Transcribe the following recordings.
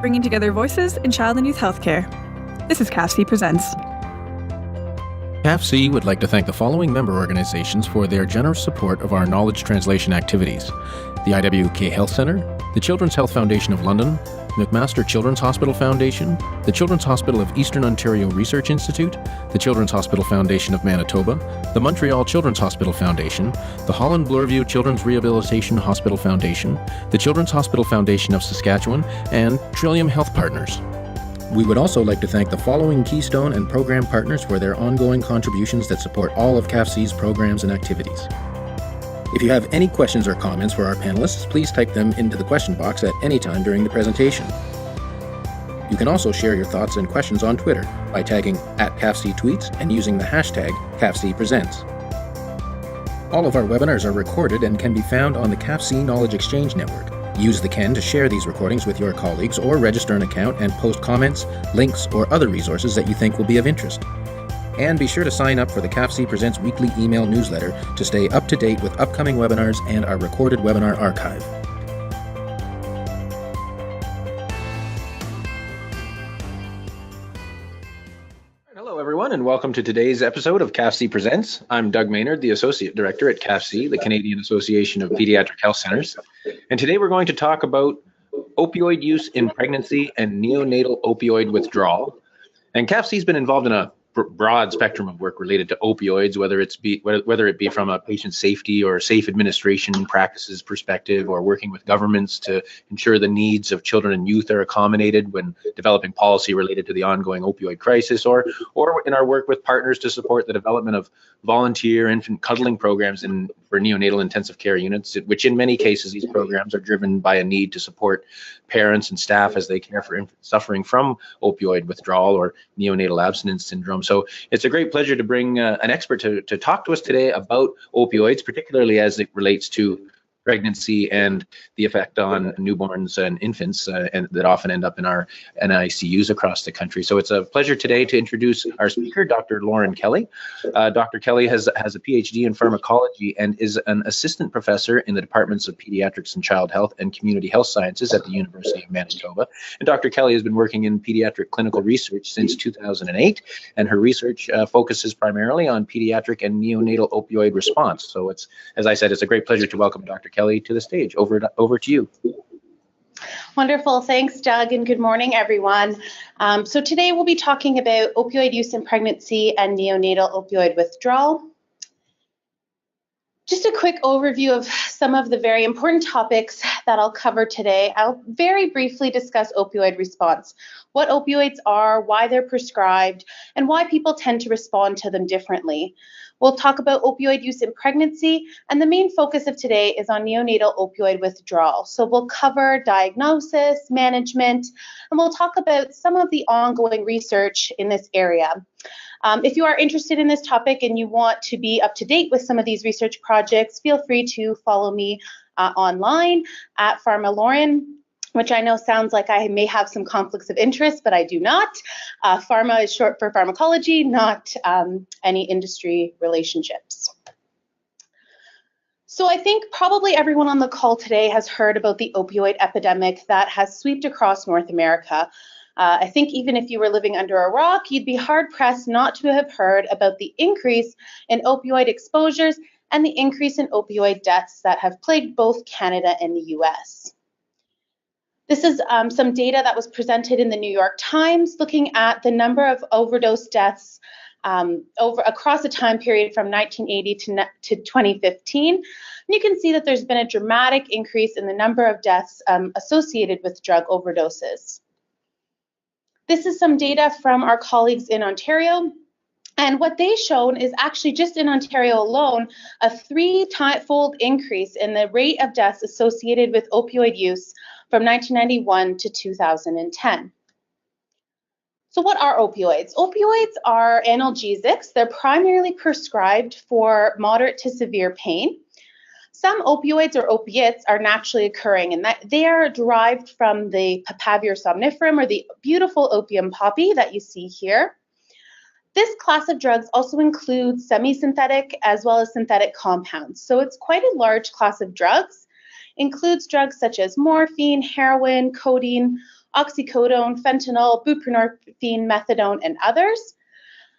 bringing together voices in child and youth healthcare. This is C.C.R.P Presents. C.C.R.P would like to thank the following member organizations for their generous support of our knowledge translation activities: the IWK Health Centre, the Children's Health Foundation of London, McMaster Children's Hospital Foundation, the Children's Hospital of Eastern Ontario Research Institute, the Children's Hospital Foundation of Manitoba, the Montreal Children's Hospital Foundation, the Holland Bloorview Children's Rehabilitation Hospital Foundation, the Children's Hospital Foundation of Saskatchewan, and Trillium Health Partners. We would also like to thank the following Keystone and program partners for their ongoing contributions that support all of C.C.R.P's programs and activities. If you have any questions or comments for our panelists, please type them into the question box at any time during the presentation. You can also share your thoughts and questions on Twitter by tagging @C.C.R.P tweets and using the hashtag C.C.R.P Presents. All of our webinars are recorded and can be found on the C.C.R.P Knowledge Exchange Network. Use the CAN to share these recordings with your colleagues or register an account and post comments, links, or other resources that you think will be of interest. And be sure to sign up for the C.C.R.P Presents weekly email newsletter to stay up to date with upcoming webinars and our recorded webinar archive. Hello, everyone, and welcome to today's episode of C.C.R.P Presents. I'm Doug Maynard, the Associate Director at C.C.R.P, the Canadian Association of Pediatric Health Centres. And today we're going to talk about opioid use in pregnancy and neonatal opioid withdrawal. And C.C.R.P has been involved in a broad spectrum of work related to opioids, whether it be from a patient safety or safe administration practices perspective, or working with governments to ensure the needs of children and youth are accommodated when developing policy related to the ongoing opioid crisis, or in our work with partners to support the development of volunteer infant cuddling programs for neonatal intensive care units, which in many cases these programs are driven by a need to support parents and staff as they care for infants suffering from opioid withdrawal or neonatal abstinence syndrome. So it's a great pleasure to bring an expert to talk to us today about opioids, particularly as it relates to pregnancy and the effect on newborns and infants and that often end up in our NICUs across the country. So it's a pleasure today to introduce our speaker, Dr. Lauren Kelly. Dr. Kelly has a Ph.D. in pharmacology and is an assistant professor in the departments of pediatrics and child health and community health sciences at the University of Manitoba. And Dr. Kelly has been working in pediatric clinical research since 2008, and her research focuses primarily on pediatric and neonatal opioid response. So it's, as I said, it's a great pleasure to welcome Dr. Kelly to the stage. Over to you. Wonderful. Thanks, Doug, and good morning, everyone. So today we'll be talking about opioid use in pregnancy and neonatal opioid withdrawal. Just a quick overview of some of the very important topics that I'll cover today. I'll very briefly discuss opioid response, what opioids are, why they're prescribed, and why people tend to respond to them differently. We'll talk about opioid use in pregnancy, and the main focus of today is on neonatal opioid withdrawal. So we'll cover diagnosis, management, and we'll talk about some of the ongoing research in this area. If you are interested in this topic and you want to be up to date with some of these research projects, feel free to follow me online at PharmaLauren, which I know sounds like I may have some conflicts of interest, but I do not. Pharma is short for pharmacology, not any industry relationships. So I think probably everyone on the call today has heard about the opioid epidemic that has swept across North America. I think even if you were living under a rock, you'd be hard-pressed not to have heard about the increase in opioid exposures and the increase in opioid deaths that have plagued both Canada and the US. This is some data that was presented in the New York Times looking at the number of overdose deaths across a time period from 1980 to 2015. And you can see that there's been a dramatic increase in the number of deaths associated with drug overdoses. This is some data from our colleagues in Ontario. And what they've shown is actually just in Ontario alone, a three-fold increase in the rate of deaths associated with opioid use from 1991 to 2010. So what are opioids? Opioids are analgesics. They're primarily prescribed for moderate to severe pain. Some opioids or opiates are naturally occurring, and that they are derived from the Papaver somniferum, or the beautiful opium poppy that you see here. This class of drugs also includes semi-synthetic as well as synthetic compounds. So it's quite a large class of drugs. Includes drugs such as morphine, heroin, codeine, oxycodone, fentanyl, buprenorphine, methadone, and others.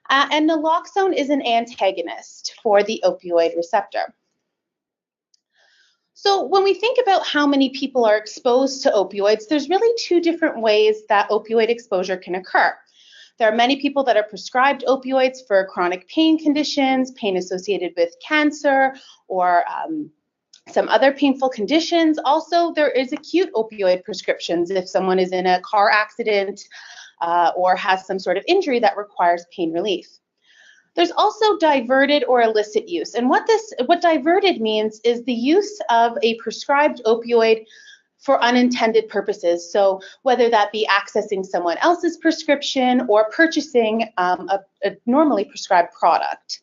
And naloxone is an antagonist for the opioid receptor. So when we think about how many people are exposed to opioids, there's really two different ways that opioid exposure can occur. There are many people that are prescribed opioids for chronic pain conditions, pain associated with cancer, or some other painful conditions. Also, there is acute opioid prescriptions if someone is in a car accident or has some sort of injury that requires pain relief. There's also diverted or illicit use. And what diverted means is the use of a prescribed opioid for unintended purposes. So whether that be accessing someone else's prescription or purchasing a normally prescribed product.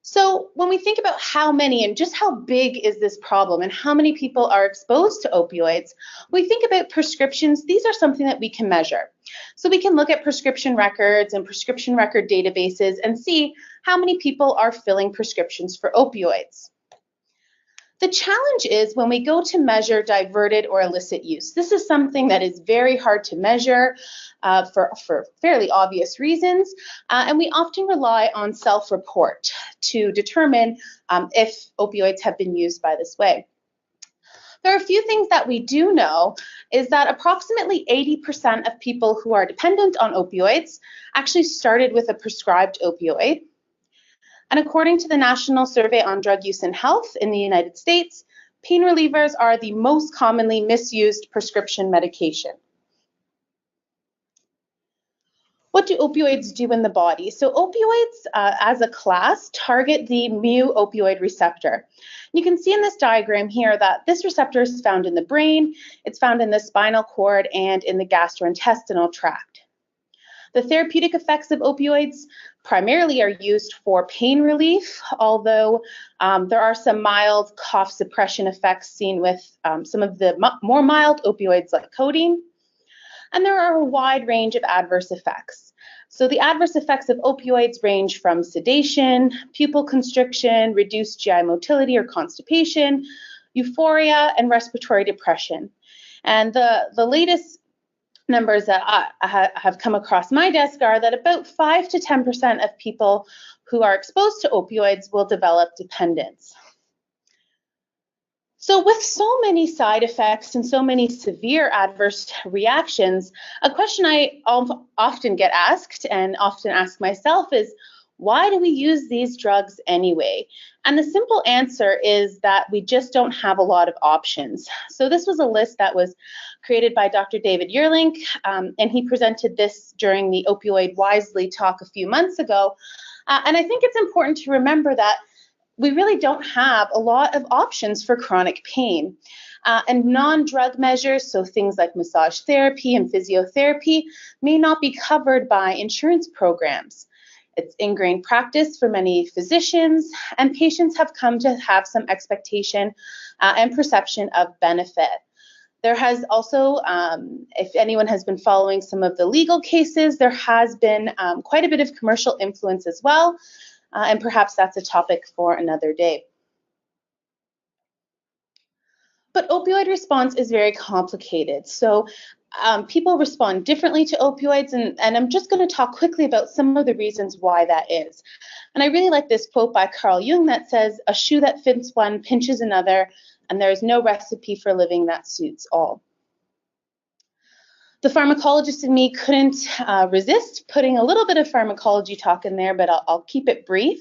So when we think about how many and just how big is this problem and how many people are exposed to opioids, we think about prescriptions. These are something that we can measure. So we can look at prescription records and prescription record databases and see how many people are filling prescriptions for opioids. The challenge is when we go to measure diverted or illicit use. This is something that is very hard to measure for fairly obvious reasons, and we often rely on self-report to determine if opioids have been used by this way. There are a few things that we do know is that approximately 80% of people who are dependent on opioids actually started with a prescribed opioid. And according to the National Survey on Drug Use and Health in the United States, pain relievers are the most commonly misused prescription medication. What do opioids do in the body? So opioids as a class target the mu-opioid receptor. You can see in this diagram here that this receptor is found in the brain, it's found in the spinal cord, and in the gastrointestinal tract. The therapeutic effects of opioids primarily are used for pain relief, although there are some mild cough suppression effects seen with some of the more mild opioids like codeine. And there are a wide range of adverse effects. So the adverse effects of opioids range from sedation, pupil constriction, reduced GI motility or constipation, euphoria, and respiratory depression. And the latest numbers that I have come across my desk are that about 5 to 10% of people who are exposed to opioids will develop dependence. So with so many side effects and so many severe adverse reactions, a question I often get asked and often ask myself is, why do we use these drugs anyway? And the simple answer is that we just don't have a lot of options. So this was a list that was created by Dr. David Yearlink, and he presented this during the Opioid Wisely talk a few months ago. And I think it's important to remember that we really don't have a lot of options for chronic pain. And non-drug measures, so things like massage therapy and physiotherapy, may not be covered by insurance programs. It's ingrained practice for many physicians, and patients have come to have some expectation and perception of benefit. There has also, if anyone has been following some of the legal cases, there has been quite a bit of commercial influence as well, and perhaps that's a topic for another day. But opioid response is very complicated. So people respond differently to opioids, and I'm just going to talk quickly about some of the reasons why that is. And I really like this quote by Carl Jung that says, "A shoe that fits one pinches another, and there is no recipe for living that suits all." The pharmacologist in me couldn't resist putting a little bit of pharmacology talk in there, but I'll keep it brief.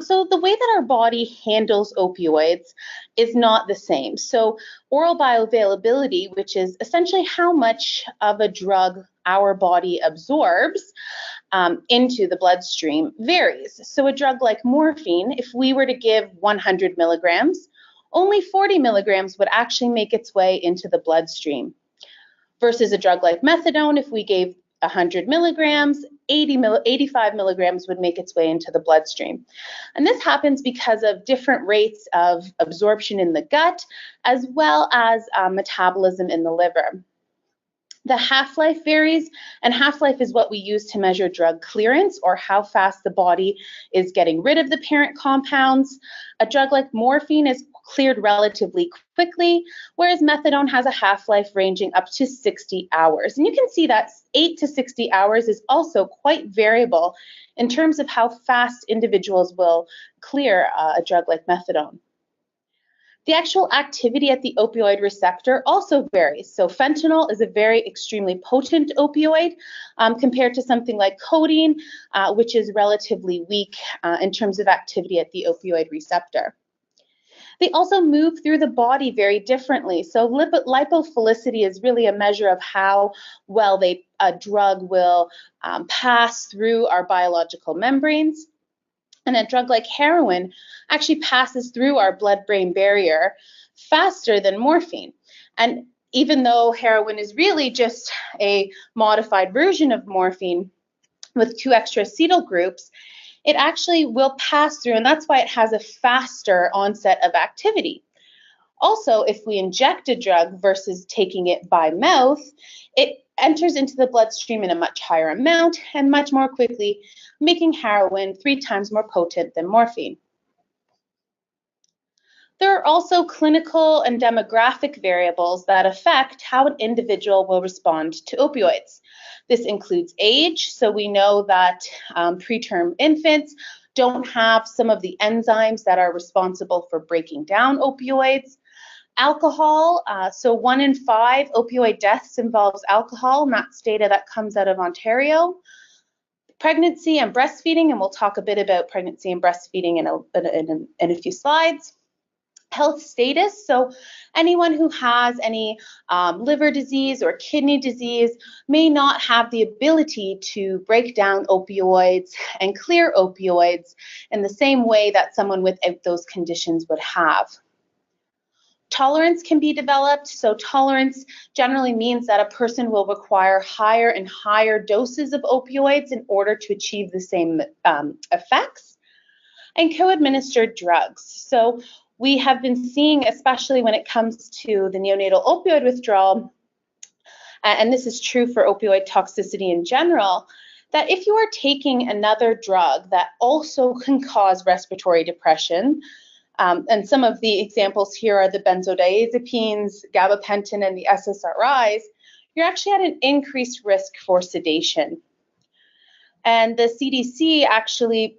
So the way that our body handles opioids is not the same. So oral bioavailability, which is essentially how much of a drug our body absorbs into the bloodstream, varies. So a drug like morphine, if we were to give 100 milligrams, only 40 milligrams would actually make its way into the bloodstream. Versus a drug like methadone, if we gave 100 milligrams, 85 milligrams would make its way into the bloodstream. And this happens because of different rates of absorption in the gut, as well as metabolism in the liver. The half-life varies, and half-life is what we use to measure drug clearance, or how fast the body is getting rid of the parent compounds. A drug like morphine is cleared relatively quickly, whereas methadone has a half-life ranging up to 60 hours. And you can see that 8 to 60 hours is also quite variable in terms of how fast individuals will clear a drug like methadone. The actual activity at the opioid receptor also varies. So fentanyl is a very extremely potent opioid compared to something like codeine, which is relatively weak in terms of activity at the opioid receptor. They also move through the body very differently. So lipophilicity is really a measure of how well a drug will pass through our biological membranes. And a drug like heroin actually passes through our blood-brain barrier faster than morphine. And even though heroin is really just a modified version of morphine with 2 extra acetyl groups, it actually will pass through, and that's why it has a faster onset of activity. Also, if we inject a drug versus taking it by mouth, it enters into the bloodstream in a much higher amount and much more quickly, making heroin 3 times more potent than morphine. There are also clinical and demographic variables that affect how an individual will respond to opioids. This includes age, so we know that preterm infants don't have some of the enzymes that are responsible for breaking down opioids. Alcohol, so 1 in 5 opioid deaths involves alcohol, and that's data that comes out of Ontario. Pregnancy and breastfeeding, and we'll talk a bit about pregnancy and breastfeeding in a few slides. Health status, so anyone who has any liver disease or kidney disease may not have the ability to break down opioids and clear opioids in the same way that someone without those conditions would have. Tolerance can be developed, so tolerance generally means that a person will require higher and higher doses of opioids in order to achieve the same effects. And co-administered drugs. So we have been seeing, especially when it comes to the neonatal opioid withdrawal, and this is true for opioid toxicity in general, that if you are taking another drug that also can cause respiratory depression, and some of the examples here are the benzodiazepines, gabapentin, and the SSRIs, you're actually at an increased risk for sedation. And the CDC actually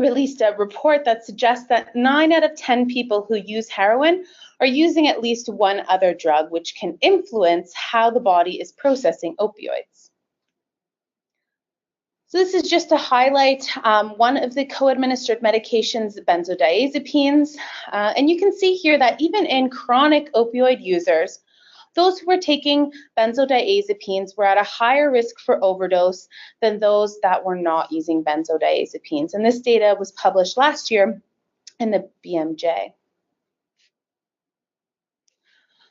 released a report that suggests that 9 out of 10 people who use heroin are using at least one other drug, which can influence how the body is processing opioids. So this is just to highlight one of the co-administered medications, benzodiazepines. And you can see here that even in chronic opioid users, those who were taking benzodiazepines were at a higher risk for overdose than those that were not using benzodiazepines. And this data was published last year in the BMJ.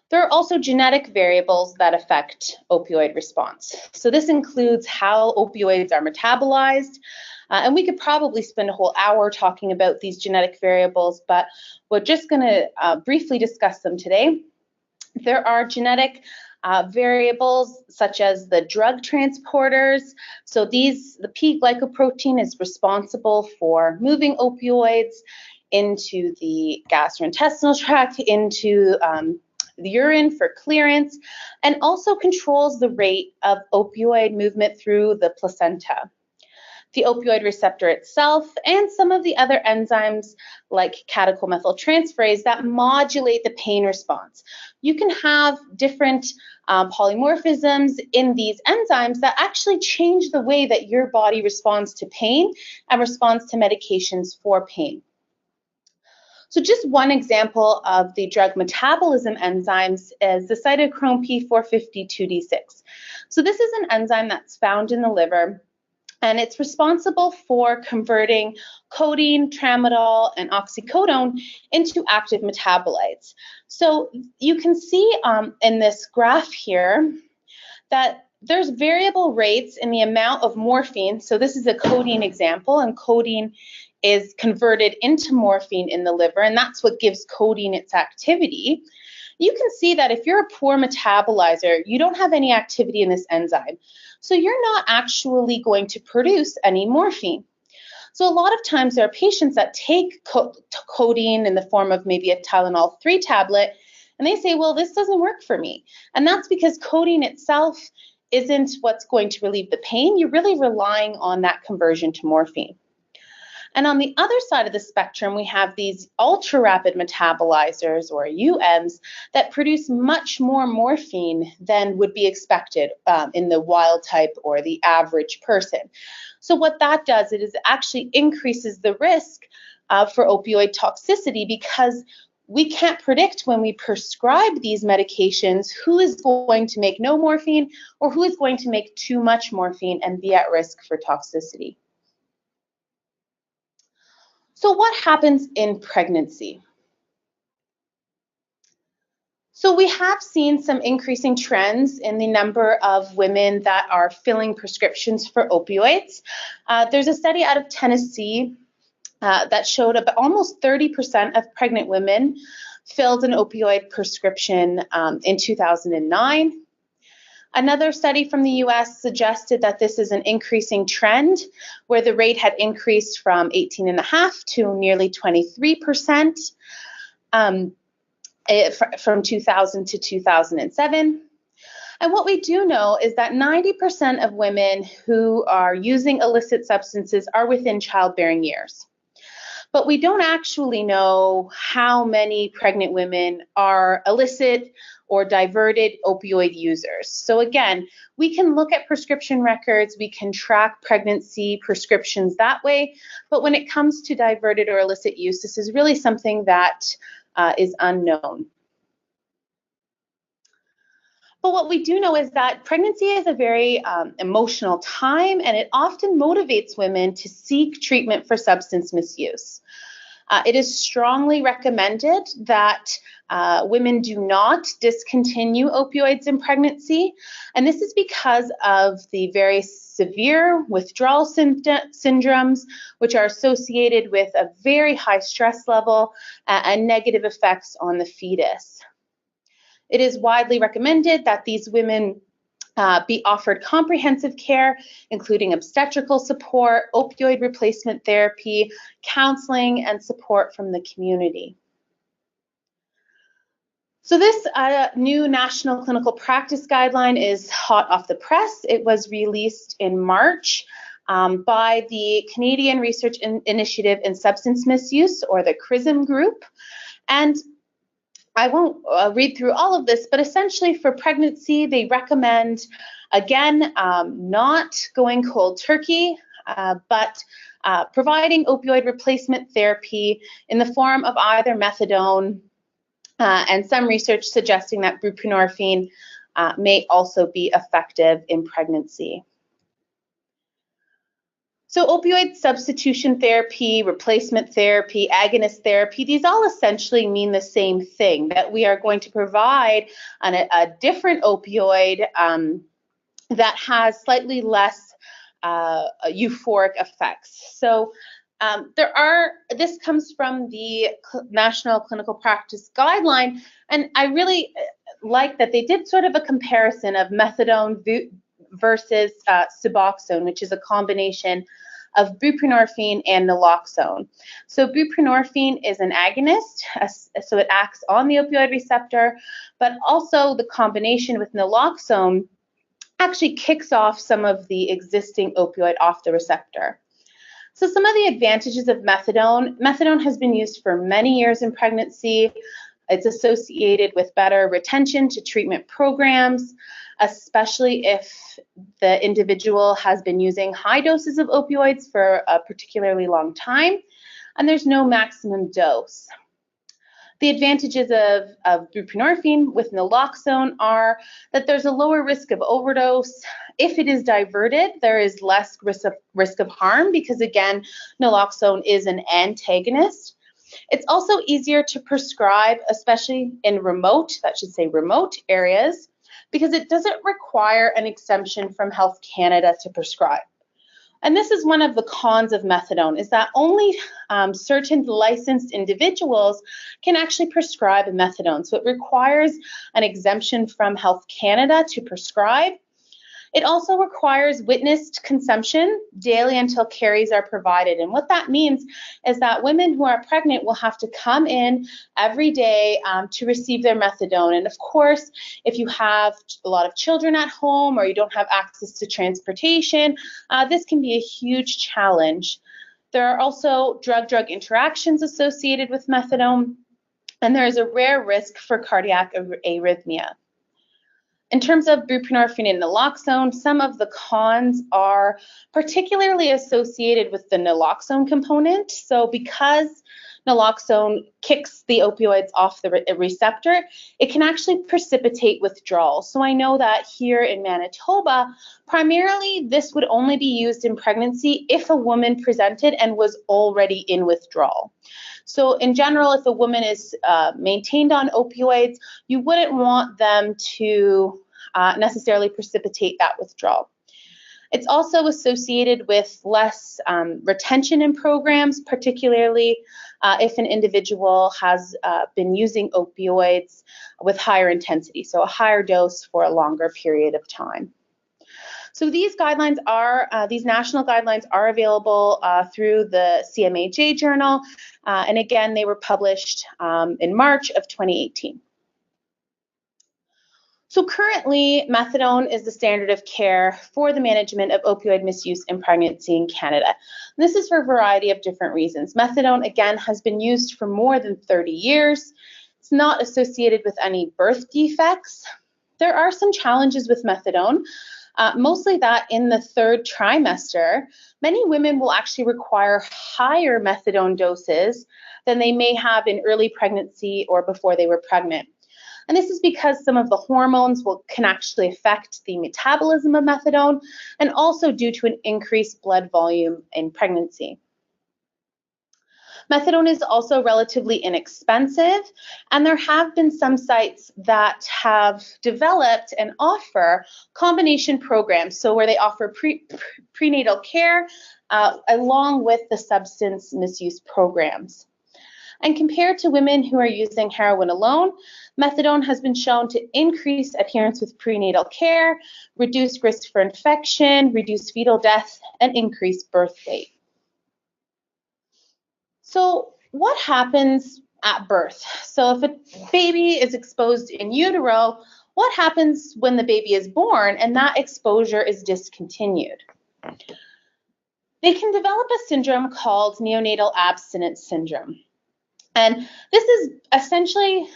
There are also genetic variables that affect opioid response. So this includes how opioids are metabolized. And we could probably spend a whole hour talking about these genetic variables, but we're just going to briefly discuss them today. There are genetic variables such as the drug transporters. So the P-glycoprotein is responsible for moving opioids into the gastrointestinal tract, into the urine for clearance, and also controls the rate of opioid movement through the placenta. The opioid receptor itself and some of the other enzymes like catechomethyltransferase that modulate the pain response. You can have different polymorphisms in these enzymes that actually change the way that your body responds to pain and responds to medications for pain. So just one example of the drug metabolism enzymes is the cytochrome P450-2D6. So this is an enzyme that's found in the liver, and it's responsible for converting codeine, tramadol, and oxycodone into active metabolites. So you can see in this graph here that there's variable rates in the amount of morphine. So this is a codeine example, and codeine is converted into morphine in the liver, and that's what gives codeine its activity. You can see that if you're a poor metabolizer, you don't have any activity in this enzyme. So you're not actually going to produce any morphine. So a lot of times there are patients that take codeine in the form of maybe a Tylenol 3 tablet, and they say, well, this doesn't work for me. And that's because codeine itself isn't what's going to relieve the pain. You're really relying on that conversion to morphine. And on the other side of the spectrum, we have these ultra-rapid metabolizers, or UMs, that produce much more morphine than would be expected in the wild type or the average person. So what that does, it actually increases the risk for opioid toxicity, because we can't predict when we prescribe these medications who is going to make no morphine or who is going to make too much morphine and be at risk for toxicity. So what happens in pregnancy? So we have seen some increasing trends in the number of women that are filling prescriptions for opioids. There's a study out of Tennessee that showed almost 30% of pregnant women filled an opioid prescription in 2009. Another study from the US suggested that this is an increasing trend, where the rate had increased from 18.5% to nearly 23% from 2000 to 2007. And what we do know is that 90% of women who are using illicit substances are within childbearing years. But we don't actually know how many pregnant women are illicit or diverted opioid users. So again, we can look at prescription records, we can track pregnancy prescriptions that way, but when it comes to diverted or illicit use, this is really something that is unknown. But what we do know is that pregnancy is a very emotional time, and it often motivates women to seek treatment for substance misuse. It is strongly recommended that women do not discontinue opioids in pregnancy, and this is because of the very severe withdrawal syndromes, which are associated with a very high stress level and negative effects on the fetus. It is widely recommended that these women be offered comprehensive care, including obstetrical support, opioid replacement therapy, counseling, and support from the community. So this new National Clinical Practice Guideline is hot off the press. It was released in March by the Canadian Research Initiative in Substance Misuse, or the CRISM group. And I won't read through all of this, but essentially for pregnancy, they recommend, again, not going cold turkey, but providing opioid replacement therapy in the form of either methadone and some research suggesting that buprenorphine may also be effective in pregnancy. So opioid substitution therapy, replacement therapy, agonist therapy, these all essentially mean the same thing, that we are going to provide a different opioid that has slightly less euphoric effects. So this comes from the National Clinical Practice Guideline, and I really like that they did sort of a comparison of methadone versus Suboxone, which is a combination of buprenorphine and naloxone. So buprenorphine is an agonist, so it acts on the opioid receptor, but also the combination with naloxone actually kicks off some of the existing opioid off the receptor. So some of the advantages of methadone has been used for many years in pregnancy. It's associated with better retention to treatment programs, especially if the individual has been using high doses of opioids for a particularly long time, and there's no maximum dose. The advantages of buprenorphine with naloxone are that there's a lower risk of overdose. If it is diverted, there is less risk of harm because, again, naloxone is an antagonist. It's also easier to prescribe, especially in remote areas, because it doesn't require an exemption from Health Canada to prescribe. And this is one of the cons of methadone, is that only certain licensed individuals can actually prescribe methadone. So it requires an exemption from Health Canada to prescribe. It also requires witnessed consumption daily until carries are provided. And what that means is that women who are pregnant will have to come in every day to receive their methadone. And of course, if you have a lot of children at home or you don't have access to transportation, this can be a huge challenge. There are also drug-drug interactions associated with methadone, and there is a rare risk for cardiac arrhythmia. In terms of buprenorphine and naloxone, some of the cons are particularly associated with the naloxone component. So because naloxone kicks the opioids off the receptor, it can actually precipitate withdrawal. So I know that here in Manitoba, primarily this would only be used in pregnancy if a woman presented and was already in withdrawal. So in general, if a woman is maintained on opioids, you wouldn't want them to necessarily precipitate that withdrawal. It's also associated with less retention in programs, particularly if an individual has been using opioids with higher intensity, so a higher dose for a longer period of time. So these guidelines are, these national guidelines are available through the CMAJ journal, and again, they were published in March of 2018. So currently, methadone is the standard of care for the management of opioid misuse in pregnancy in Canada. And this is for a variety of different reasons. Methadone, again, has been used for more than 30 years. It's not associated with any birth defects. There are some challenges with methadone. Mostly that in the third trimester, many women will actually require higher methadone doses than they may have in early pregnancy or before they were pregnant. And this is because some of the hormones can actually affect the metabolism of methadone, and also due to an increased blood volume in pregnancy. Methadone is also relatively inexpensive, and there have been some sites that have developed and offer combination programs, so where they offer prenatal care along with the substance misuse programs. And compared to women who are using heroin alone, methadone has been shown to increase adherence with prenatal care, reduce risk for infection, reduce fetal death, and increase birth weight. So what happens at birth? So if a baby is exposed in utero, what happens when the baby is born and that exposure is discontinued? They can develop a syndrome called neonatal abstinence syndrome. And this is essentially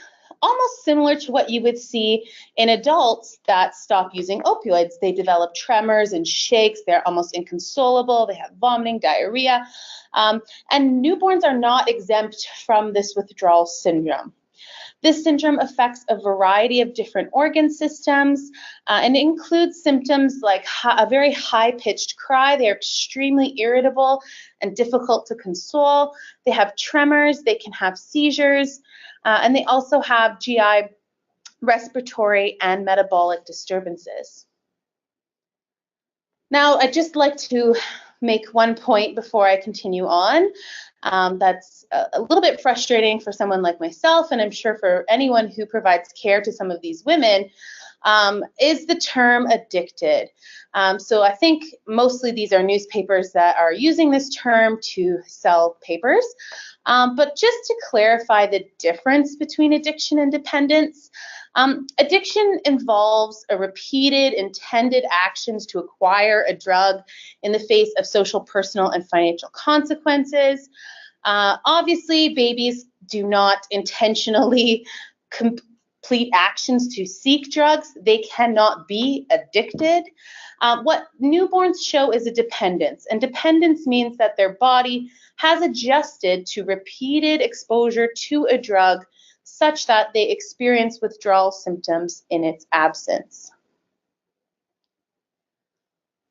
almost similar to what you would see in adults that stop using opioids. They develop tremors and shakes. They're almost inconsolable. They have vomiting, diarrhea. And newborns are not exempt from this withdrawal syndrome. This syndrome affects a variety of different organ systems and includes symptoms like a very high-pitched cry. They're extremely irritable and difficult to console. They have tremors. They can have seizures. And they also have GI, respiratory, and metabolic disturbances. Now, I'd just like to make one point before I continue on. That's a little bit frustrating for someone like myself, and I'm sure for anyone who provides care to some of these women, is the term addicted. So I think mostly these are newspapers that are using this term to sell papers. But just to clarify the difference between addiction and dependence, addiction involves a repeated intended actions to acquire a drug in the face of social, personal, and financial consequences. Obviously, babies do not intentionally complete actions to seek drugs. They cannot be addicted. What newborns show is a dependence, and dependence means that their body has adjusted to repeated exposure to a drug such that they experience withdrawal symptoms in its absence.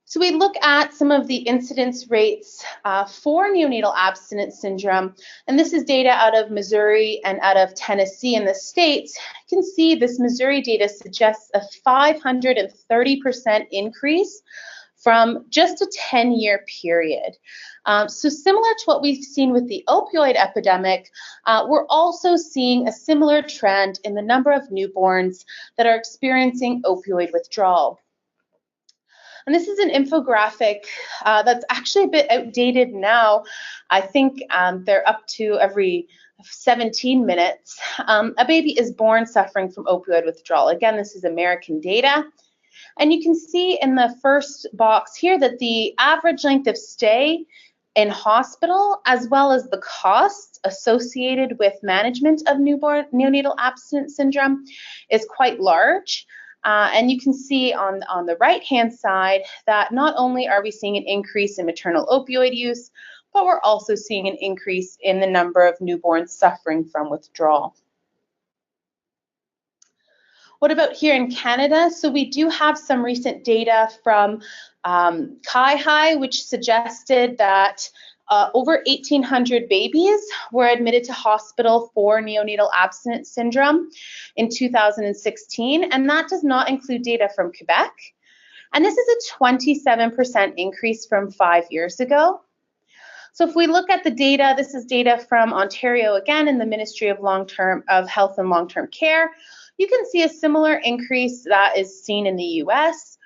So we look at some of the incidence rates for neonatal abstinence syndrome, and this is data out of Missouri and out of Tennessee in the States. You can see this Missouri data suggests a 530% increase from just a 10-year period. So similar to what we've seen with the opioid epidemic, we're also seeing a similar trend in the number of newborns that are experiencing opioid withdrawal. And this is an infographic that's actually a bit outdated now. I think they're up to every 17 minutes. A baby is born suffering from opioid withdrawal. Again, this is American data. And you can see in the first box here that the average length of stay in hospital, as well as the costs associated with management of newborn neonatal abstinence syndrome, is quite large. And you can see on the right-hand side that not only are we seeing an increase in maternal opioid use, but we're also seeing an increase in the number of newborns suffering from withdrawal. What about here in Canada? So we do have some recent data from CIHI, which suggested that over 1,800 babies were admitted to hospital for neonatal abstinence syndrome in 2016, and that does not include data from Quebec. And this is a 27% increase from 5 years ago. So if we look at the data, this is data from Ontario again in the Ministry of Health and Long-Term Care. You can see a similar increase that is seen in the US.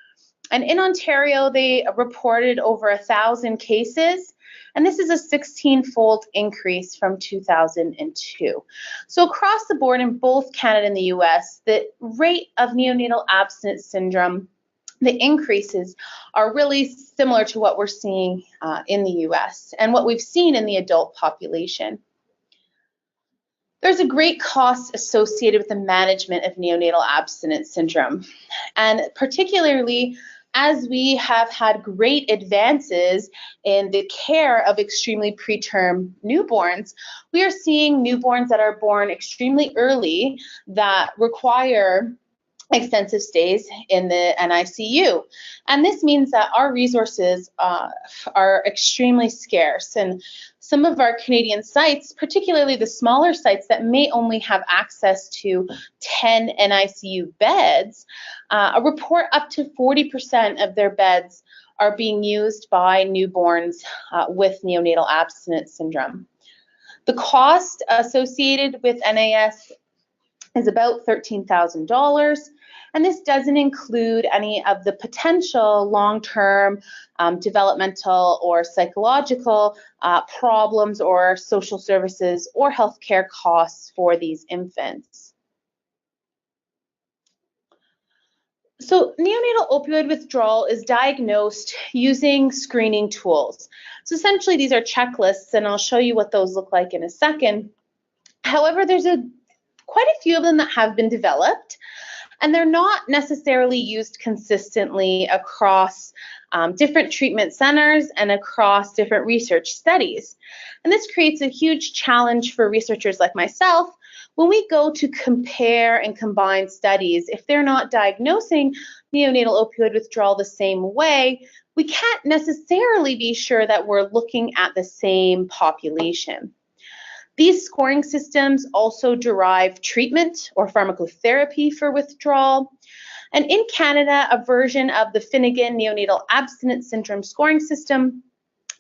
And in Ontario, they reported over 1,000 cases, and this is a 16-fold increase from 2002. So across the board in both Canada and the US, the rate of neonatal abstinence syndrome, the increases are really similar to what we're seeing in the US and what we've seen in the adult population. There's a great cost associated with the management of neonatal abstinence syndrome, and particularly as we have had great advances in the care of extremely preterm newborns, we are seeing newborns that are born extremely early that require extensive stays in the NICU. And this means that our resources are extremely scarce. And some of our Canadian sites, particularly the smaller sites that may only have access to 10 NICU beds, report up to 40% of their beds are being used by newborns with neonatal abstinence syndrome. The cost associated with NAS is about $13,000. And this doesn't include any of the potential long-term developmental or psychological problems or social services or healthcare costs for these infants. So neonatal opioid withdrawal is diagnosed using screening tools. So essentially these are checklists, and I'll show you what those look like in a second. However, there's quite a few of them that have been developed, and they're not necessarily used consistently across different treatment centers and across different research studies. And this creates a huge challenge for researchers like myself when we go to compare and combine studies. If they're not diagnosing neonatal opioid withdrawal the same way, we can't necessarily be sure that we're looking at the same population. These scoring systems also derive treatment or pharmacotherapy for withdrawal. And in Canada, a version of the Finnegan Neonatal Abstinence Syndrome scoring system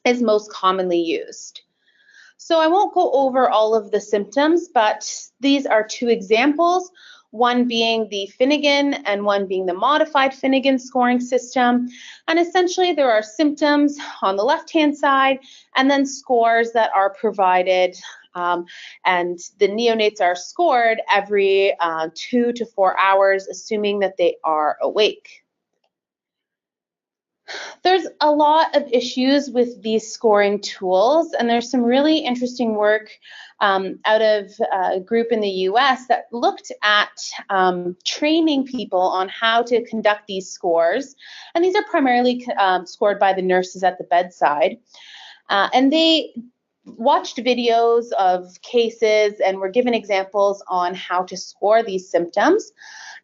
is most commonly used. So I won't go over all of the symptoms, but these are two examples, one being the Finnegan and one being the modified Finnegan scoring system. And essentially there are symptoms on the left-hand side and then scores that are provided, and the neonates are scored every 2 to 4 hours, assuming that they are awake. There's a lot of issues with these scoring tools, and there's some really interesting work out of a group in the US that looked at training people on how to conduct these scores. And these are primarily scored by the nurses at the bedside. And they watched videos of cases and were given examples on how to score these symptoms.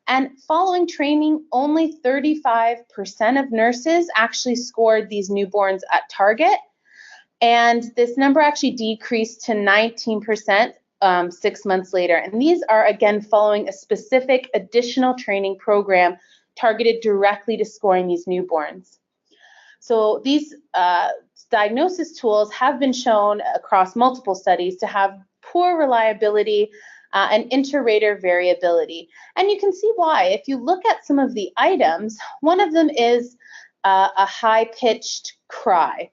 And following training, only 35% of nurses actually scored these newborns at target. And this number actually decreased to 19% 6 months later. And these are, again, following a specific additional training program targeted directly to scoring these newborns. So these diagnosis tools have been shown across multiple studies to have poor reliability and inter-rater variability. And you can see why. If you look at some of the items, one of them is a high-pitched cry.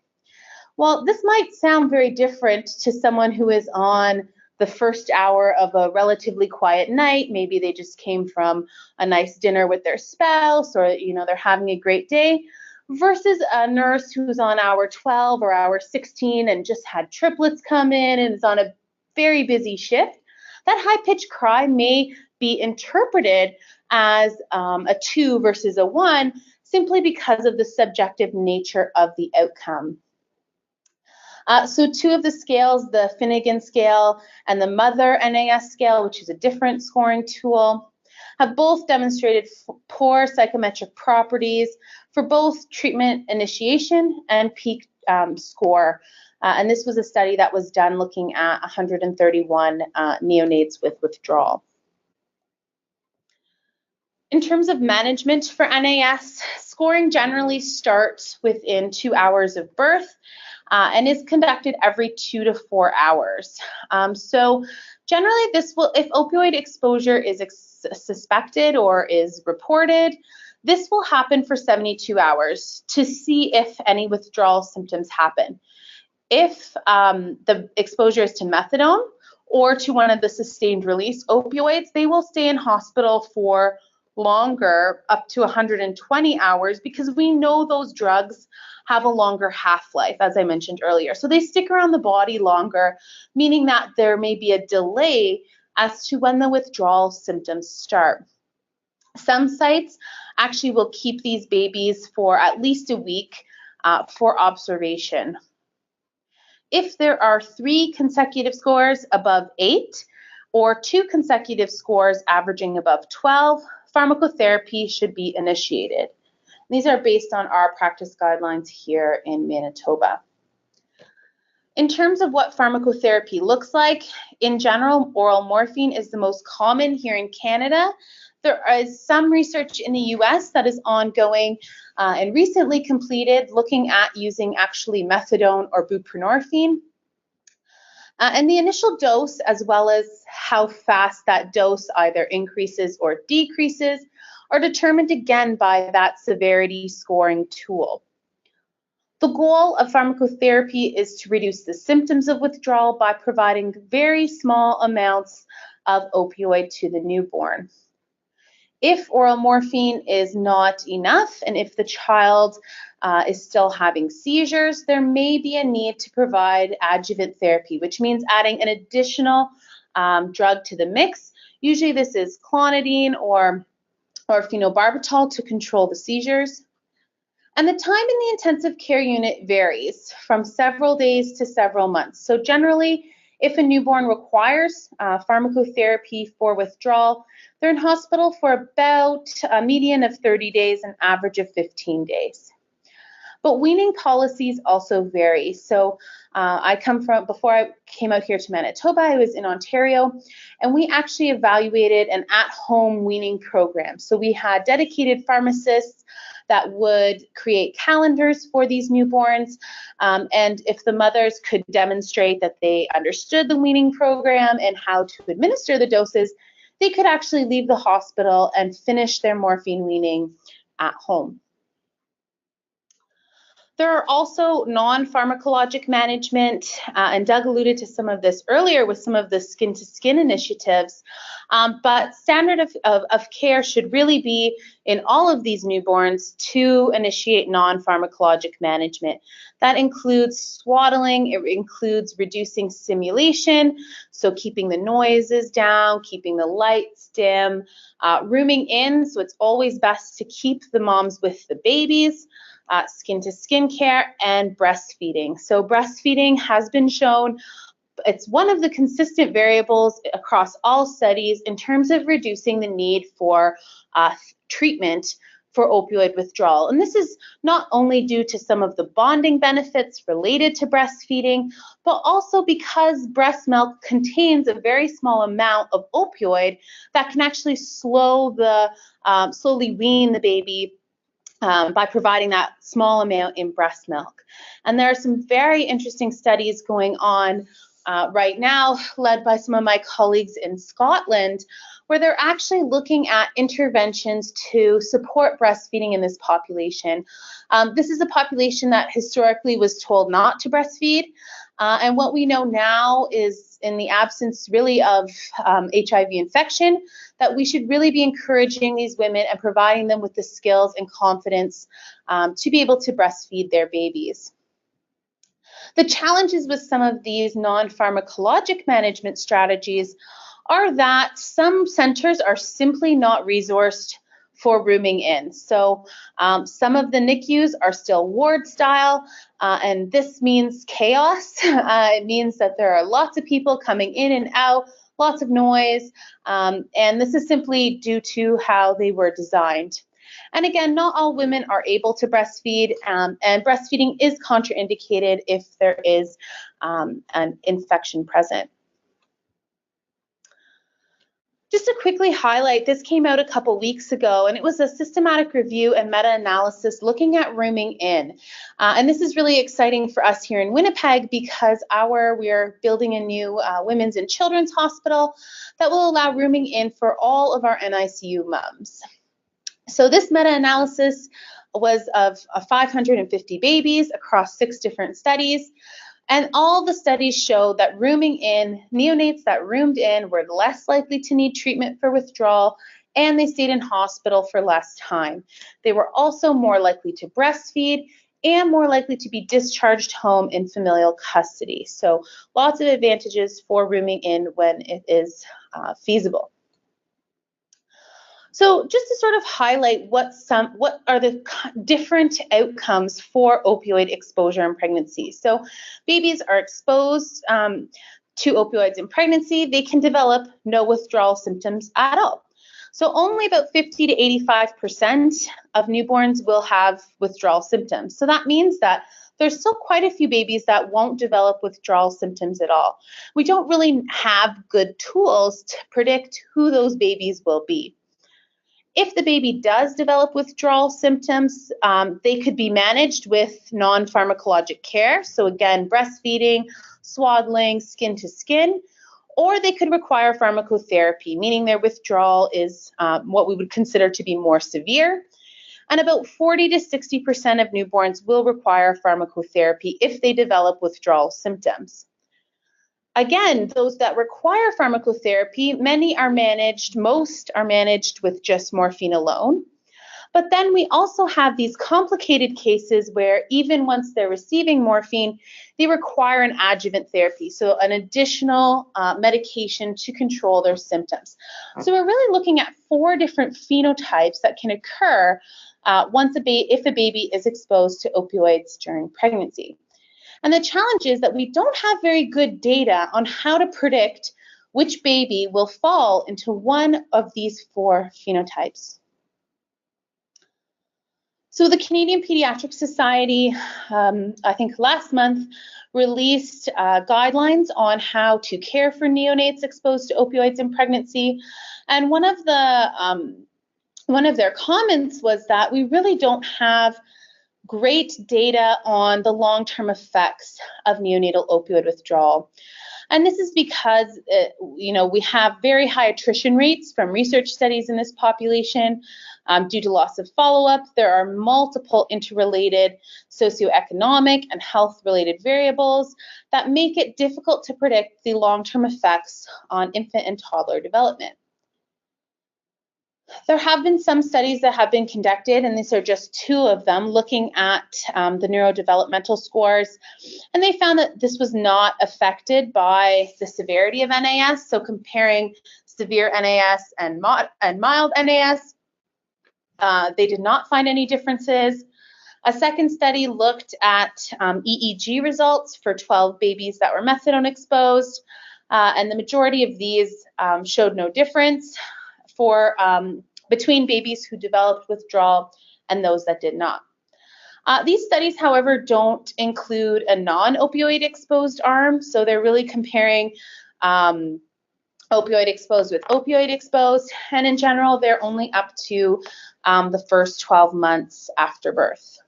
Well, this might sound very different to someone who is on the first hour of a relatively quiet night. Maybe they just came from a nice dinner with their spouse, or they're having a great day, versus a nurse who's on hour 12 or hour 16 and just had triplets come in and is on a very busy shift. That high-pitched cry may be interpreted as a 2 versus a 1, simply because of the subjective nature of the outcome. So two of the scales, the Finnegan scale and the Mother NAS scale, which is a different scoring tool, have both demonstrated poor psychometric properties for both treatment initiation and peak score. And this was a study that was done looking at 131 neonates with withdrawal. In terms of management for NAS, scoring generally starts within 2 hours of birth and is conducted every 2 to 4 hours. So generally this will, if opioid exposure is suspected or is reported, this will happen for 72 hours to see if any withdrawal symptoms happen. If the exposure is to methadone or to one of the sustained release opioids, they will stay in hospital for longer, up to 120 hours, because we know those drugs have a longer half-life, as I mentioned earlier. So they stick around the body longer, meaning that there may be a delay as to when the withdrawal symptoms start. Some sites actually will keep these babies for at least a week for observation. If there are 3 consecutive scores above 8 or 2 consecutive scores averaging above 12, pharmacotherapy should be initiated. These are based on our practice guidelines here in Manitoba. In terms of what pharmacotherapy looks like, in general, oral morphine is the most common here in Canada. There is some research in the US that is ongoing and recently completed looking at using actually methadone or buprenorphine. And the initial dose, as well as how fast that dose either increases or decreases, are determined again by that severity scoring tool. The goal of pharmacotherapy is to reduce the symptoms of withdrawal by providing very small amounts of opioid to the newborn. If oral morphine is not enough, and if the child is still having seizures, there may be a need to provide adjuvant therapy, which means adding an additional drug to the mix. Usually this is clonidine or phenobarbital to control the seizures. And the time in the intensive care unit varies from several days to several months. So generally, if a newborn requires pharmacotherapy for withdrawal, they're in hospital for about a median of 30 days, an average of 15 days. But weaning policies also vary. So before I came out here to Manitoba, I was in Ontario, and we actually evaluated an at-home weaning program. So we had dedicated pharmacists that would create calendars for these newborns. And if the mothers could demonstrate that they understood the weaning program and how to administer the doses, they could actually leave the hospital and finish their morphine weaning at home. There are also non-pharmacologic management, and Doug alluded to some of this earlier with some of the skin-to-skin initiatives, but standard of care should really be in all of these newborns to initiate non-pharmacologic management. That includes swaddling, it includes reducing stimulation, so keeping the noises down, keeping the lights dim, rooming in, so it's always best to keep the moms with the babies, skin-to-skin care, and breastfeeding. So breastfeeding has been shown, it's one of the consistent variables across all studies in terms of reducing the need for treatment for opioid withdrawal. And this is not only due to some of the bonding benefits related to breastfeeding, but also because breast milk contains a very small amount of opioid that can actually slowly wean the baby by providing that small amount in breast milk. And there are some very interesting studies going on right now, led by some of my colleagues in Scotland, where they're actually looking at interventions to support breastfeeding in this population. This is a population that historically was told not to breastfeed. And what we know now is, in the absence really of HIV infection, that we should really be encouraging these women and providing them with the skills and confidence to be able to breastfeed their babies. The challenges with some of these non-pharmacologic management strategies are that some centers are simply not resourced for rooming in. So some of the NICUs are still ward style, and this means chaos. It means that there are lots of people coming in and out, lots of noise, and this is simply due to how they were designed. And again, not all women are able to breastfeed, and breastfeeding is contraindicated if there is an infection present. Just to quickly highlight, this came out a couple weeks ago, and it was a systematic review and meta-analysis looking at rooming in. And this is really exciting for us here in Winnipeg because we are building a new women's and children's hospital that will allow rooming in for all of our NICU moms. So this meta-analysis was of 550 babies across 6 different studies. And all the studies showed that rooming in, neonates that roomed in were less likely to need treatment for withdrawal, and they stayed in hospital for less time. They were also more likely to breastfeed and more likely to be discharged home in familial custody. So lots of advantages for rooming in when it is feasible. So just to sort of highlight what are the different outcomes for opioid exposure in pregnancy. So babies are exposed to opioids in pregnancy. They can develop no withdrawal symptoms at all. So only about 50 to 85% of newborns will have withdrawal symptoms. So that means that there's still quite a few babies that won't develop withdrawal symptoms at all. We don't really have good tools to predict who those babies will be. If the baby does develop withdrawal symptoms, they could be managed with non-pharmacologic care. So again, breastfeeding, swaddling, skin to skin, or they could require pharmacotherapy, meaning their withdrawal is what we would consider to be more severe. And about 40 to 60% of newborns will require pharmacotherapy if they develop withdrawal symptoms. Again, those that require pharmacotherapy, most are managed with just morphine alone. But then we also have these complicated cases where even once they're receiving morphine, they require an adjuvant therapy, so an additional medication to control their symptoms. So we're really looking at 4 different phenotypes that can occur if a baby is exposed to opioids during pregnancy. And the challenge is that we don't have very good data on how to predict which baby will fall into one of these 4 phenotypes. So the Canadian Pediatric Society, I think last month, released guidelines on how to care for neonates exposed to opioids in pregnancy. And one of their comments was that we really don't have great data on the long-term effects of neonatal opioid withdrawal. And this is because, we have very high attrition rates from research studies in this population due to loss of follow-up. There are multiple interrelated socioeconomic and health-related variables that make it difficult to predict the long-term effects on infant and toddler development. There have been some studies that have been conducted, and these are just 2 of them, looking at the neurodevelopmental scores, and they found that this was not affected by the severity of NAS. So comparing severe NAS and mild NAS, they did not find any differences. A second study looked at EEG results for 12 babies that were methadone exposed, and the majority of these showed no difference between babies who developed withdrawal and those that did not. These studies, however, don't include a non-opioid exposed arm, so they're really comparing opioid exposed with opioid exposed, and in general, they're only up to the first 12 months after birth.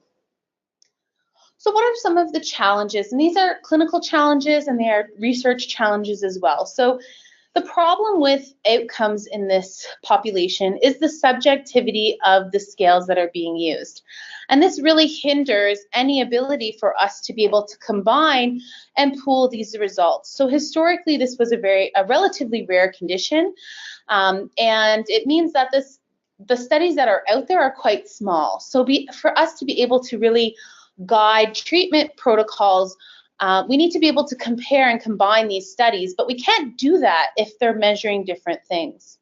So what are some of the challenges? And these are clinical challenges and they are research challenges as well. So the problem with outcomes in this population is the subjectivity of the scales that are being used. And this really hinders any ability for us to be able to combine and pool these results. So historically, this was a relatively rare condition. And it means that the studies that are out there are quite small. So for us to be able to really guide treatment protocols, we need to be able to compare and combine these studies, but we can't do that if they're measuring different things.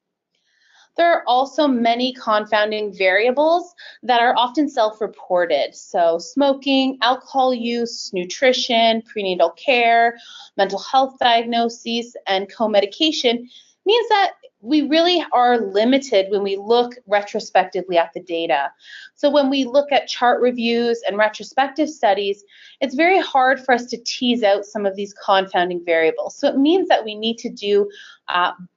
There are also many confounding variables that are often self-reported. So smoking, alcohol use, nutrition, prenatal care, mental health diagnoses, and co-medication means that we really are limited when we look retrospectively at the data. So when we look at chart reviews and retrospective studies, it's very hard for us to tease out some of these confounding variables. So it means that we need to do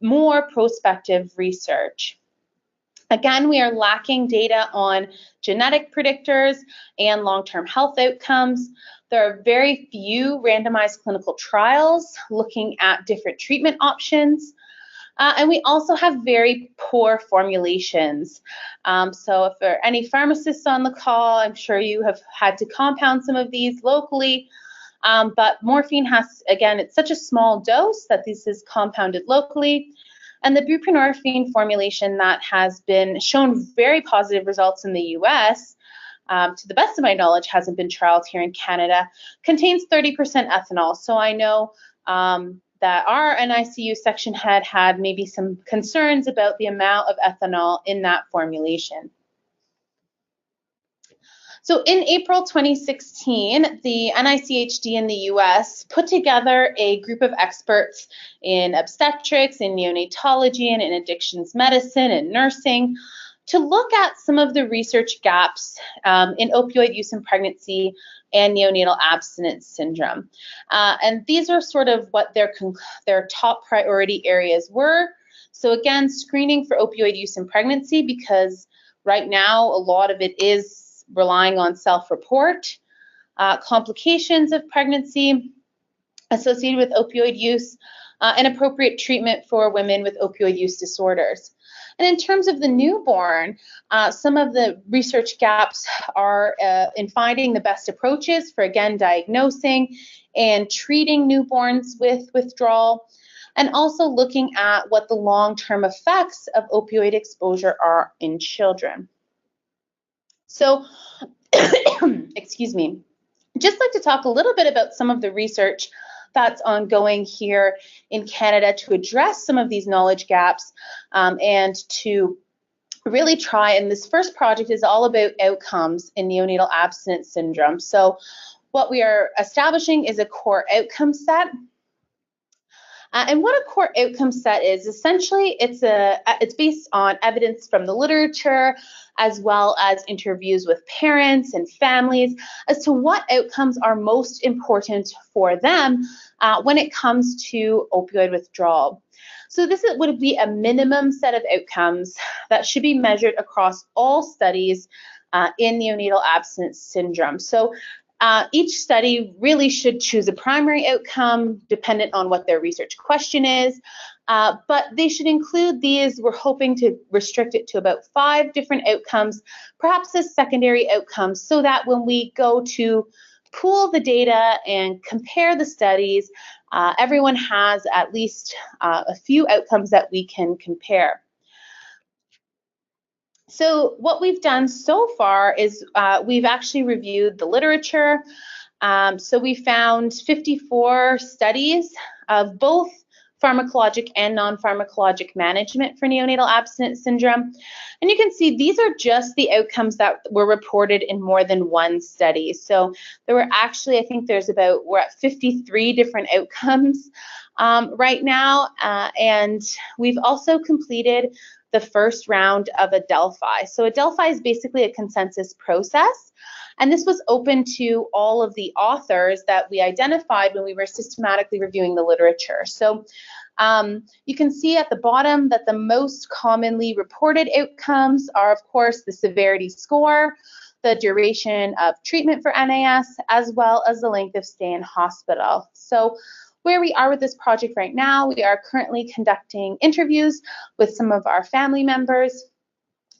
more prospective research. Again, we are lacking data on genetic predictors and long-term health outcomes. There are very few randomized clinical trials looking at different treatment options. And we also have very poor formulations. So if there are any pharmacists on the call, I'm sure you have had to compound some of these locally. But morphine has, again, it's such a small dose that this is compounded locally. And the buprenorphine formulation that has been shown very positive results in the US, to the best of my knowledge, hasn't been trialed here in Canada, contains 30% ethanol. So I know that our NICU section head had maybe some concerns about the amount of ethanol in that formulation. So in April 2016, the NICHD in the US put together a group of experts in obstetrics, in neonatology, and in addictions medicine and nursing to look at some of the research gaps in opioid use in pregnancy and neonatal abstinence syndrome. And these are sort of what their top priority areas were. So again, screening for opioid use in pregnancy, because right now a lot of it is relying on self-report, complications of pregnancy associated with opioid use, and appropriate treatment for women with opioid use disorders. And in terms of the newborn, some of the research gaps are in finding the best approaches for, again, diagnosing and treating newborns with withdrawal, and also looking at what the long-term effects of opioid exposure are in children. So, excuse me, I'd just like to talk a little bit about some of the research that's ongoing here in Canada to address some of these knowledge gaps and to really try, and this first project is all about outcomes in neonatal abstinence syndrome. So what we are establishing is a core outcome set. And what a core outcome set is, essentially it's based on evidence from the literature as well as interviews with parents and families as to what outcomes are most important for them when it comes to opioid withdrawal. So this would be a minimum set of outcomes that should be measured across all studies in neonatal abstinence syndrome. So each study really should choose a primary outcome dependent on what their research question is, but they should include these. We're hoping to restrict it to about 5 different outcomes, perhaps as secondary outcomes, so that when we go to pool the data and compare the studies, everyone has at least a few outcomes that we can compare. So what we've done so far is we've actually reviewed the literature. So we found 54 studies of both pharmacologic and non-pharmacologic management for neonatal abstinence syndrome. And you can see these are just the outcomes that were reported in more than one study. So there were actually, I think we're at 53 different outcomes right now. And we've also completed the first round of Adelphi. So Adelphi is basically a consensus process, and this was open to all of the authors that we identified when we were systematically reviewing the literature. So you can see at the bottom that the most commonly reported outcomes are, of course, the severity score, the duration of treatment for NAS, as well as the length of stay in hospital. So where we are with this project right now, we are currently conducting interviews with some of our family members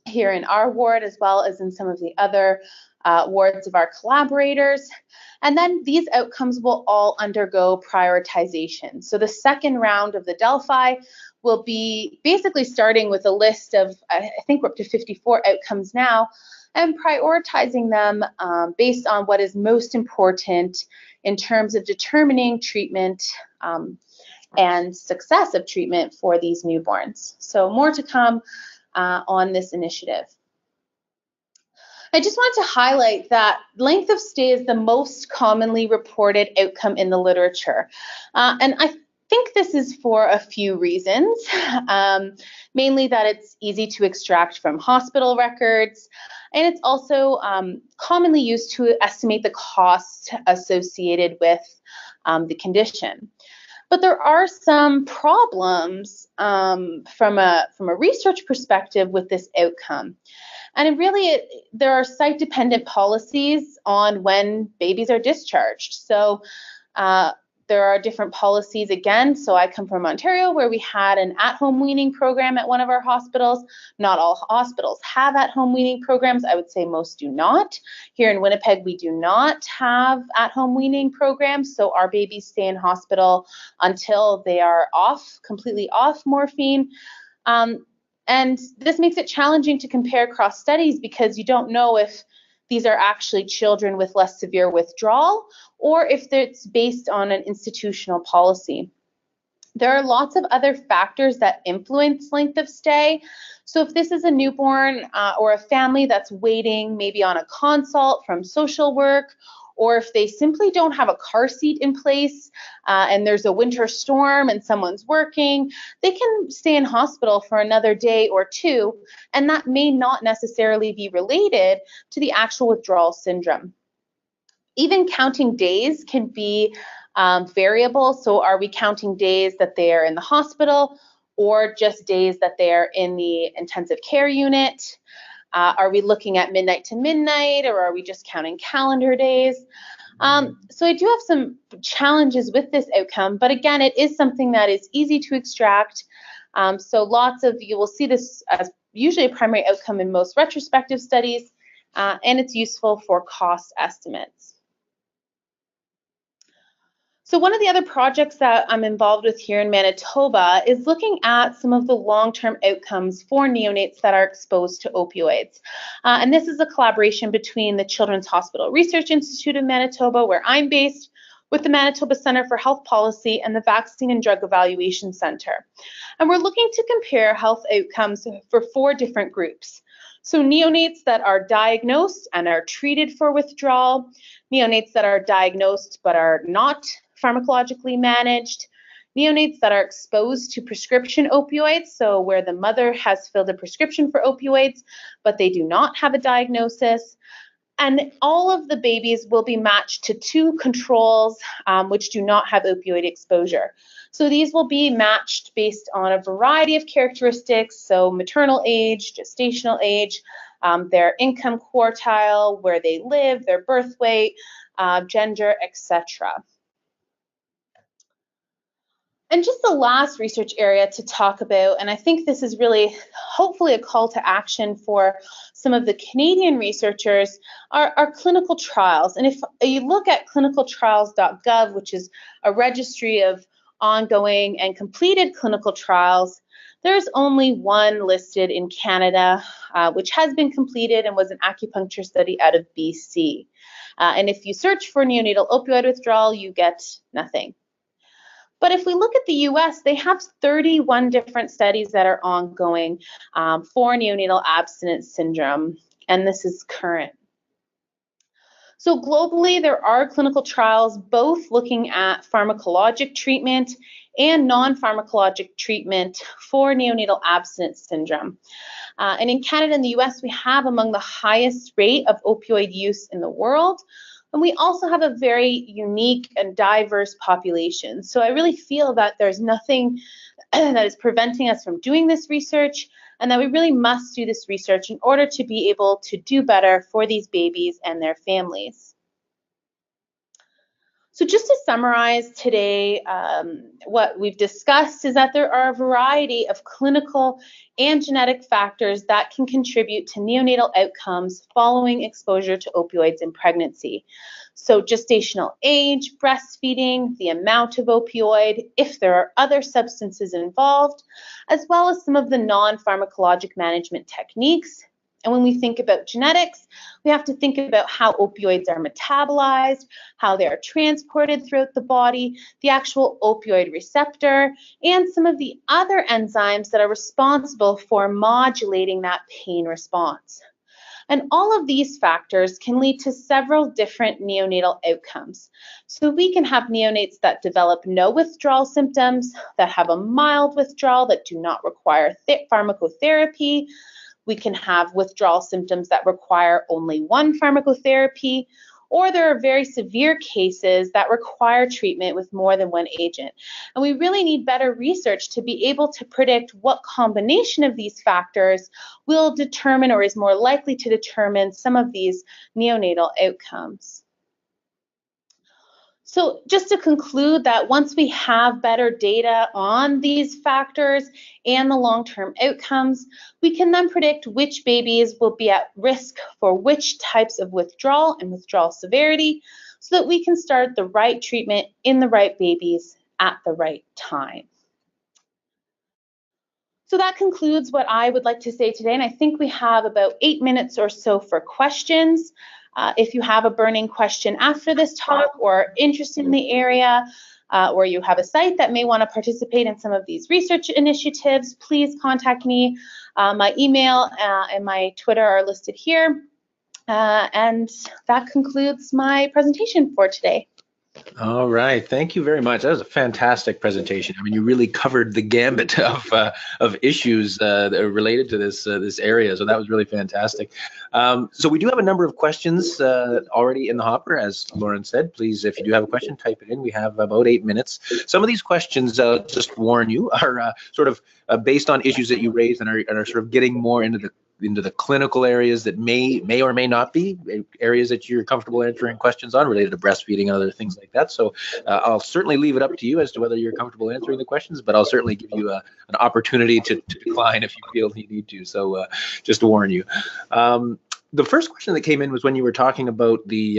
here in our ward, as well as in some of the other wards of our collaborators. And then these outcomes will all undergo prioritization. So the second round of the Delphi will be basically starting with a list of, I think we're up to 54 outcomes now, and prioritizing them based on what is most important in terms of determining treatment and success of treatment for these newborns. So more to come on this initiative. I just wanted to highlight that length of stay is the most commonly reported outcome in the literature. And I think this is for a few reasons, mainly that it's easy to extract from hospital records, and it's also commonly used to estimate the cost associated with the condition. But there are some problems from a research perspective with this outcome. And there are site-dependent policies on when babies are discharged. So there are different policies again. So I come from Ontario, where we had an at-home weaning program at one of our hospitals. Not all hospitals have at-home weaning programs. I would say most do not. Here in Winnipeg, we do not have at-home weaning programs. So our babies stay in hospital until they are completely off morphine. And this makes it challenging to compare cross studies because you don't know if these are actually children with less severe withdrawal or if it's based on an institutional policy. There are lots of other factors that influence length of stay. So if this is a newborn or a family that's waiting maybe on a consult from social work, or if they simply don't have a car seat in place and there's a winter storm and someone's working, they can stay in hospital for another day or two, and that may not necessarily be related to the actual withdrawal syndrome. Even counting days can be variable. So are we counting days that they are in the hospital or just days that they are in the intensive care unit? Are we looking at midnight to midnight, or are we just counting calendar days? So I do have some challenges with this outcome, but again, it is something that is easy to extract. So you will see this as usually a primary outcome in most retrospective studies, and it's useful for cost estimates. So one of the other projects that I'm involved with here in Manitoba is looking at some of the long-term outcomes for neonates that are exposed to opioids. And this is a collaboration between the Children's Hospital Research Institute of Manitoba, where I'm based, with the Manitoba Centre for Health Policy and the Vaccine and Drug Evaluation Centre. And we're looking to compare health outcomes for 4 different groups. So neonates that are diagnosed and are treated for withdrawal, neonates that are diagnosed but are not pharmacologically managed, neonates that are exposed to prescription opioids, so where the mother has filled a prescription for opioids, but they do not have a diagnosis. And all of the babies will be matched to 2 controls which do not have opioid exposure. So these will be matched based on a variety of characteristics, so maternal age, gestational age, their income quartile, where they live, their birth weight, gender, etc. And just the last research area to talk about, and I think this is really hopefully a call to action for some of the Canadian researchers, are clinical trials. And if you look at clinicaltrials.gov, which is a registry of ongoing and completed clinical trials, there's only one listed in Canada, which has been completed and was an acupuncture study out of BC. And if you search for neonatal opioid withdrawal, you get nothing. But if we look at the US, they have 31 different studies that are ongoing for neonatal abstinence syndrome, and this is current. So globally, there are clinical trials both looking at pharmacologic treatment and non-pharmacologic treatment for neonatal abstinence syndrome. And in Canada and the US, we have among the highest rate of opioid use in the world. And we also have a very unique and diverse population. So I really feel that there's nothing that is preventing us from doing this research. and that we really must do this research in order to be able to do better for these babies and their families. So just to summarize today, what we've discussed is that there are a variety of clinical and genetic factors that can contribute to neonatal outcomes following exposure to opioids in pregnancy. So gestational age, breastfeeding, the amount of opioid, if there are other substances involved, as well as some of the non-pharmacologic management techniques. And when we think about genetics, we have to think about how opioids are metabolized, how they are transported throughout the body, the actual opioid receptor, and some of the other enzymes that are responsible for modulating that pain response. And all of these factors can lead to several different neonatal outcomes. So we can have neonates that develop no withdrawal symptoms, that have a mild withdrawal that do not require pharmacotherapy. We can have withdrawal symptoms that require only one pharmacotherapy, or there are very severe cases that require treatment with more than one agent. And we really need better research to be able to predict what combination of these factors will determine or is more likely to determine some of these neonatal outcomes. So just to conclude that once we have better data on these factors and the long-term outcomes, we can then predict which babies will be at risk for which types of withdrawal and withdrawal severity so that we can start the right treatment in the right babies at the right time. So that concludes what I would like to say today, and I think we have about 8 minutes or so for questions. If you have a burning question after this talk or interested in the area, or you have a site that may want to participate in some of these research initiatives, please contact me. My email and my Twitter are listed here. And that concludes my presentation for today. All right. Thank you very much. That was a fantastic presentation. I mean, you really covered the gambit of issues that are related to this area. So that was really fantastic. So we do have a number of questions already in the hopper, as Lauren said. Please, if you do have a question, type it in. We have about 8 minutes. Some of these questions, just warn you, are sort of based on issues that you raised and are sort of getting more into the clinical areas that may or may not be areas that you're comfortable answering questions on related to breastfeeding and other things like that. So I'll certainly leave it up to you as to whether you're comfortable answering the questions, but I'll certainly give you an opportunity to decline if you feel you need to. So just to warn you. The first question that came in was when you were talking about the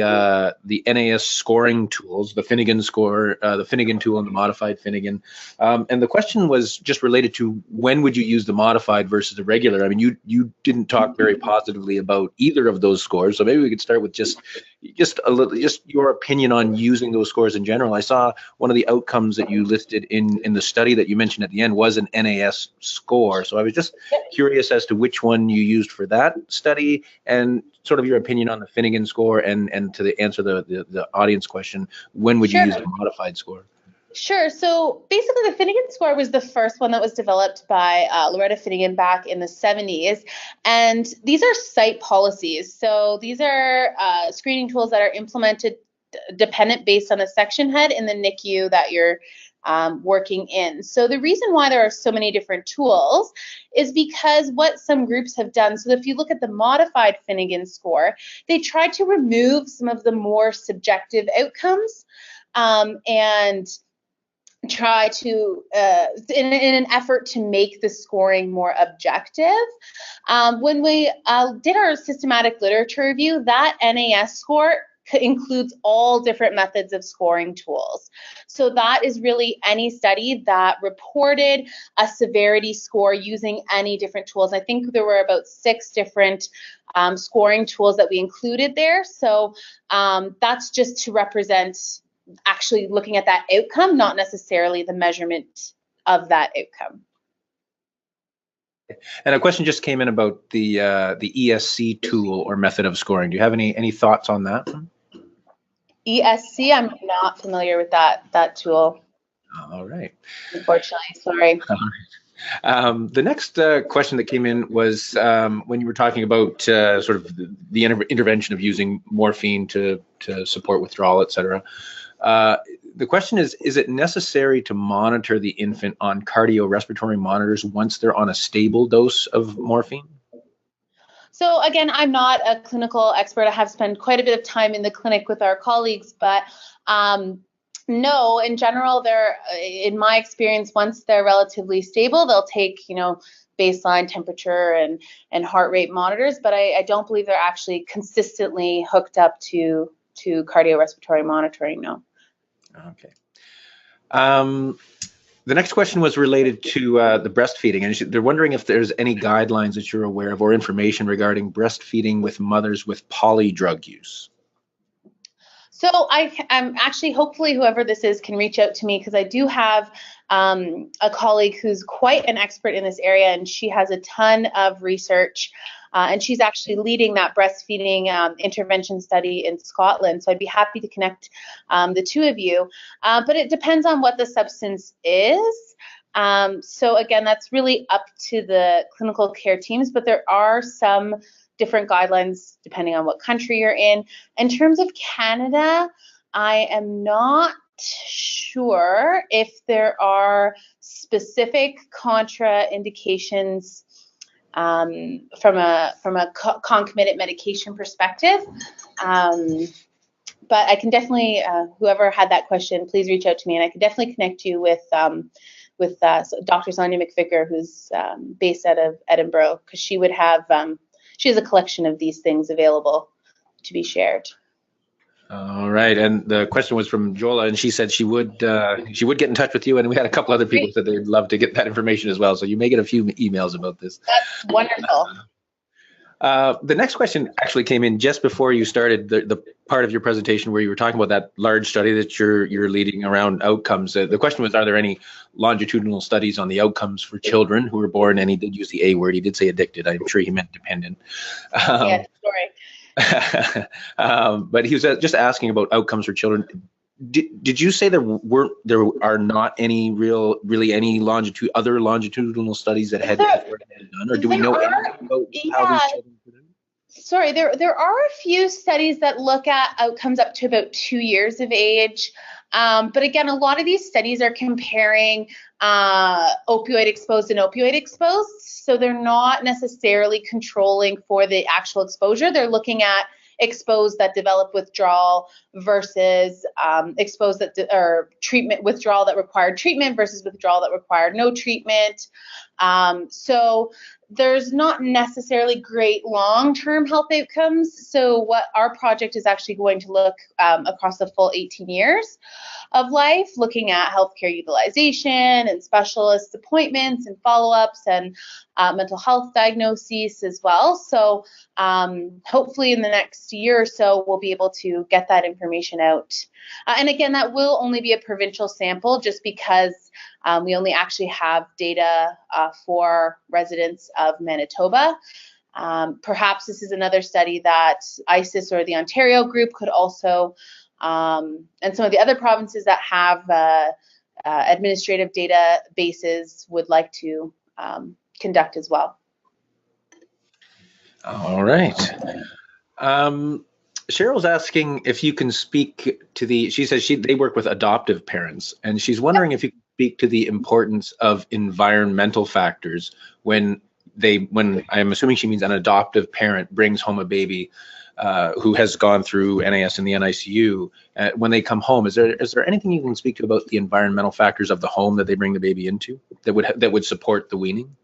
NAS scoring tools, the Finnegan score, the Finnegan tool and the modified Finnegan. And the question was just related to when would you use the modified versus the regular? I mean, you didn't talk very positively about either of those scores. So maybe we could start with just your opinion on using those scores in general. I saw one of the outcomes that you listed in the study that you mentioned at the end was an NAS score. So I was just curious as to which one you used for that study and sort of your opinion on the Finnegan score and to answer the audience question, when would you use the modified score? Sure. So basically, the Finnegan score was the first one that was developed by Loretta Finnegan back in the 70s. And these are site policies. So these are screening tools that are implemented dependent based on the section head in the NICU that you're working in. So the reason why there are so many different tools is because what some groups have done, so if you look at the modified Finnegan score, they tried to remove some of the more subjective outcomes and try to, in an effort to make the scoring more objective. When we did our systematic literature review, that NAS score includes all different methods of scoring tools. So that is really any study that reported a severity score using any different tools. I think there were about 6 different scoring tools that we included there. So that's just to represent actually looking at that outcome, not necessarily the measurement of that outcome. And a question just came in about the ESC tool or method of scoring. Do you have any thoughts on that? ESC, I'm not familiar with that tool. All right. Unfortunately, sorry. All right. The next question that came in was when you were talking about sort of the intervention of using morphine to support withdrawal, et cetera. the question is it necessary to monitor the infant on cardiorespiratory monitors once they're on a stable dose of morphine? So again, I'm not a clinical expert. I have spent quite a bit of time in the clinic with our colleagues, but no, in general, in my experience, once they're relatively stable, they'll take, baseline temperature and heart rate monitors, but I don't believe they're actually consistently hooked up to cardiorespiratory monitoring, no. Okay. The next question was related to the breastfeeding, and they're wondering if there's any guidelines that you're aware of or information regarding breastfeeding with mothers with polydrug use. So I'm actually, hopefully whoever this is can reach out to me, because I do have a colleague who's quite an expert in this area, and she has a ton of research, and she's actually leading that breastfeeding intervention study in Scotland. So I'd be happy to connect the two of you, but it depends on what the substance is. So again, that's really up to the clinical care teams, but there are some different guidelines depending on what country you're in. In terms of Canada, I am not sure if there are specific contraindications from a concomitant medication perspective. But I can definitely, whoever had that question, please reach out to me, and I can definitely connect you with Dr. Sonia McVicker, who's based out of Edinburgh, because she would have she has a collection of these things available to be shared. All right, and the question was from Jola, and she said she would get in touch with you, and we had a couple other people that they'd love to get that information as well. So you may get a few emails about this. That's wonderful. The next question actually came in just before you started the part of your presentation where you were talking about that large study that you're leading around outcomes. The question was, are there any longitudinal studies on the outcomes for children who were born? And he did use the A word. He did say addicted. I'm sure he meant dependent. Yeah, sorry. But he was just asking about outcomes for children. Did you say there are not any really any other longitudinal studies that had been done, or do we know anything about how these children were done? Sorry, there are a few studies that look at outcomes up to about 2 years of age. But again, a lot of these studies are comparing opioid exposed and opioid exposed. So they're not necessarily controlling for the actual exposure. They're looking at exposed that develop withdrawal versus exposed or treatment withdrawal that required treatment versus withdrawal that required no treatment. So there's not necessarily great long-term health outcomes. So what our project is actually going to look across the full 18 years of life, looking at healthcare utilization and specialist appointments and follow-ups and mental health diagnoses as well. So hopefully in the next year or so, we'll be able to get that information out. And again, that will only be a provincial sample, just because we only actually have data for residents of Manitoba. Perhaps this is another study that ISIS or the Ontario group could also, and some of the other provinces that have administrative databases would like to conduct as well. All right. Cheryl's asking if you can speak to she says they work with adoptive parents, and she's wondering if you can speak to the importance of environmental factors when I'm assuming she means an adoptive parent brings home a baby who has gone through NAS and the NICU. When they come home, is there anything you can speak to about the environmental factors of the home that they bring the baby into that would support the weaning?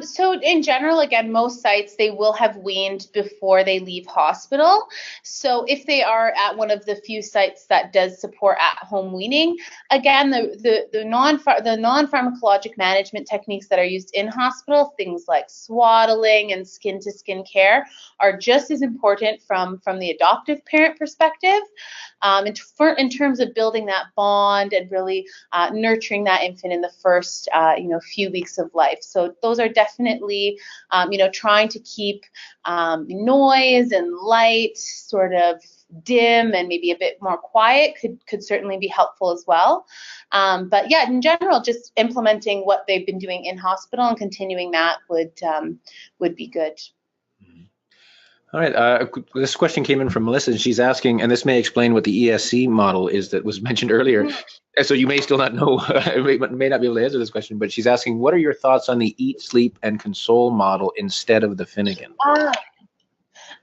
So in general, again, most sites, they will have weaned before they leave hospital. So if they are at one of the few sites that does support at-home weaning, again, the non-pharmacologic management techniques that are used in hospital, things like swaddling and skin-to-skin care, are just as important from the adoptive parent perspective, in terms of building that bond and really nurturing that infant in the first few weeks of life. So those are definitely trying to keep noise and light sort of dim and maybe a bit more quiet could certainly be helpful as well. But yeah, in general, just implementing what they've been doing in hospital and continuing that would be good. All right. This question came in from Melissa, and she's asking, and this may explain what the ESC model is that was mentioned earlier. And so you may still not know, may not be able to answer this question, but she's asking, what are your thoughts on the eat, sleep, and console model instead of the Finnegan?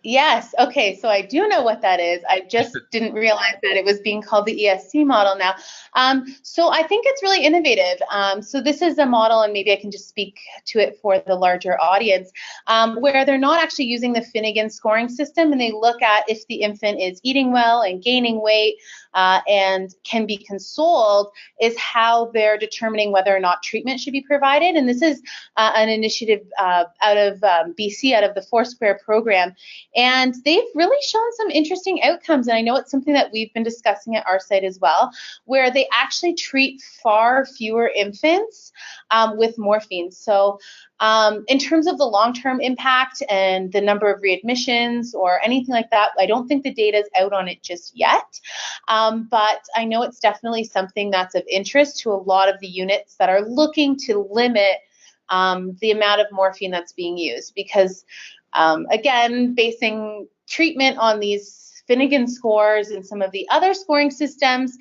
Yes. Okay. So I do know what that is. I just didn't realize that it was being called the ESC model now. So I think it's really innovative. So this is a model, and maybe I can just speak to it for the larger audience, where they're not actually using the Finnegan scoring system, and they look at if the infant is eating well and gaining weight and can be consoled, is how they're determining whether or not treatment should be provided. And this is an initiative out of BC, out of the Foursquare program. And they've really shown some interesting outcomes. And I know it's something that we've been discussing at our site as well, where they actually treat far fewer infants with morphine. So in terms of the long-term impact and the number of readmissions or anything like that, I don't think the data is out on it just yet. But I know it's definitely something that's of interest to a lot of the units that are looking to limit the amount of morphine that's being used, because again, basing treatment on these Finnegan scores and some of the other scoring systems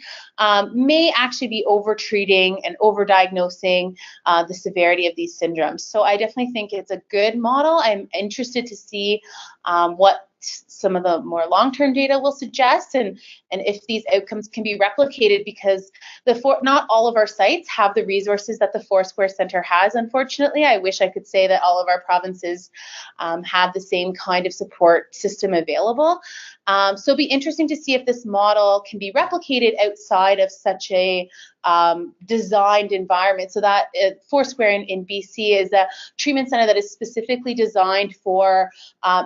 may actually be over-treating and over-diagnosing the severity of these syndromes. So I definitely think it's a good model. I'm interested to see what some of the more long-term data will suggest, and if these outcomes can be replicated, because not all of our sites have the resources that the Foursquare Center has, unfortunately. I wish I could say that all of our provinces have the same kind of support system available. So it'll be interesting to see if this model can be replicated outside of such a designed environment. So that Foursquare in BC is a treatment center that is specifically designed for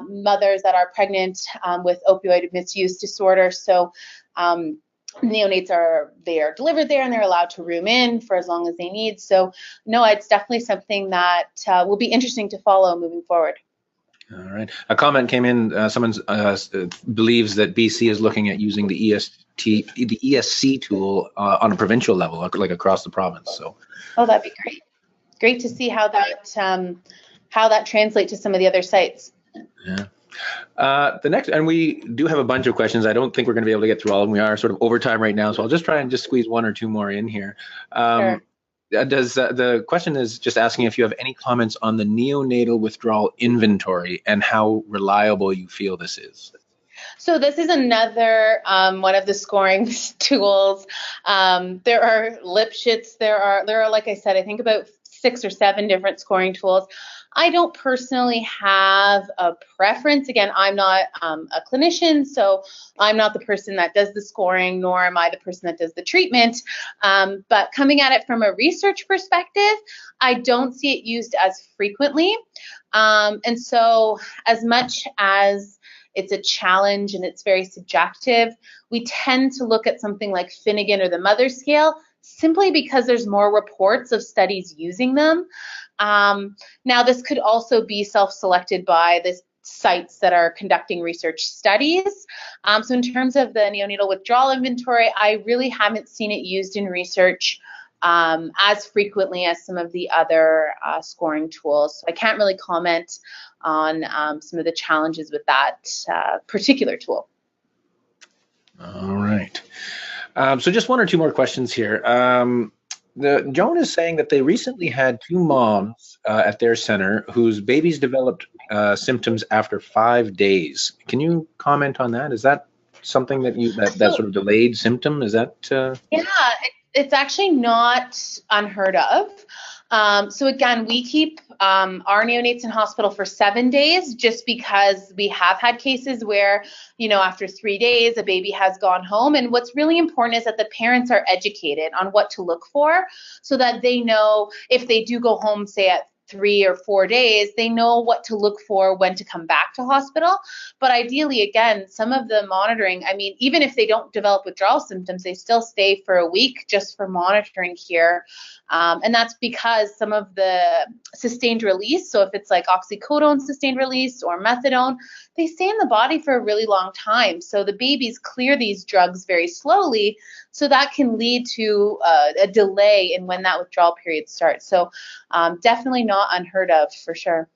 mothers that are pregnant with opioid misuse disorder. So neonates are delivered there, and they're allowed to room in for as long as they need. So no, it's definitely something that will be interesting to follow moving forward. All right. A comment came in. Someone believes that BC is looking at using the ESC tool on a provincial level, like across the province. So. Oh, that'd be great. Great to see how that translates to some of the other sites. Yeah. The next, and we do have a bunch of questions. I don't think we're going to be able to get through all of them. We are sort of overtime right now, so I'll just try and just squeeze one or two more in here. Sure. The question is just asking if you have any comments on the neonatal withdrawal inventory and how reliable you feel this is. So this is another one of the scoring tools. There are Lipschitz. There are, like I said, I think about 6 or 7 different scoring tools. I don't personally have a preference. Again, I'm not a clinician, so I'm not the person that does the scoring, nor am I the person that does the treatment. But coming at it from a research perspective, I don't see it used as frequently. And so as much as it's a challenge and it's very subjective, we tend to look at something like Finnegan or the Mother Scale simply because there's more reports of studies using them. Now, this could also be self-selected by the sites that are conducting research studies. So in terms of the neonatal withdrawal inventory, I really haven't seen it used in research as frequently as some of the other scoring tools. So I can't really comment on some of the challenges with that particular tool. All right. So just one or two more questions here. Joan is saying that they recently had 2 moms at their center whose babies developed symptoms after 5 days. Can you comment on that? Is that something that that sort of delayed symptom? Is that? Yeah, it's actually not unheard of. So again, we keep our neonates in hospital for 7 days just because we have had cases where, after 3 days, a baby has gone home. And what's really important is that the parents are educated on what to look for so that they know if they do go home, say at 3 or 4 days, they know what to look for when to come back to hospital. But ideally, again, some of the monitoring, even if they don't develop withdrawal symptoms, they still stay for a week just for monitoring here. And that's because some of the sustained release, so if it's like oxycodone sustained release or methadone, they stay in the body for a really long time. So the babies clear these drugs very slowly. So that can lead to a delay in when that withdrawal period starts. So definitely not unheard of, for sure.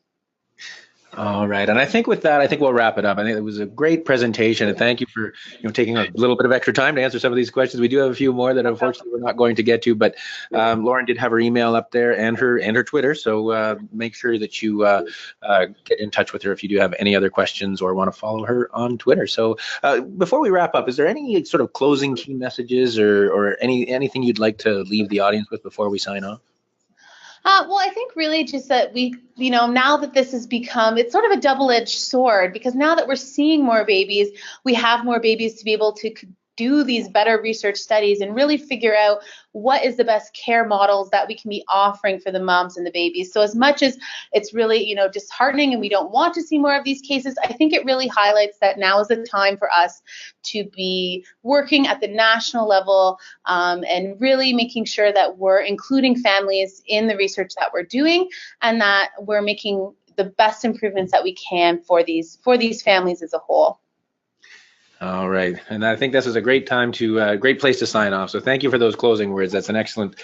All right, and I think with that, I think we'll wrap it up. I think it was a great presentation, and thank you for taking a little bit of extra time to answer some of these questions. We do have a few more that unfortunately we're not going to get to, but Lauren did have her email up there and her Twitter, so make sure that you get in touch with her if you do have any other questions or want to follow her on Twitter. So before we wrap up, is there any sort of closing key messages or anything you'd like to leave the audience with before we sign off? Well, I think really just that we, now that this has become, it's sort of a double-edged sword, because now that we're seeing more babies, we have more babies to be able to do these better research studies and really figure out what is the best care models that we can be offering for the moms and the babies. So as much as it's really, disheartening and we don't want to see more of these cases, I think it really highlights that now is the time for us to be working at the national level and really making sure that we're including families in the research that we're doing, and that we're making the best improvements that we can for these families as a whole. All right, and I think this is a great time to great place to sign off. So thank you for those closing words. That's an excellent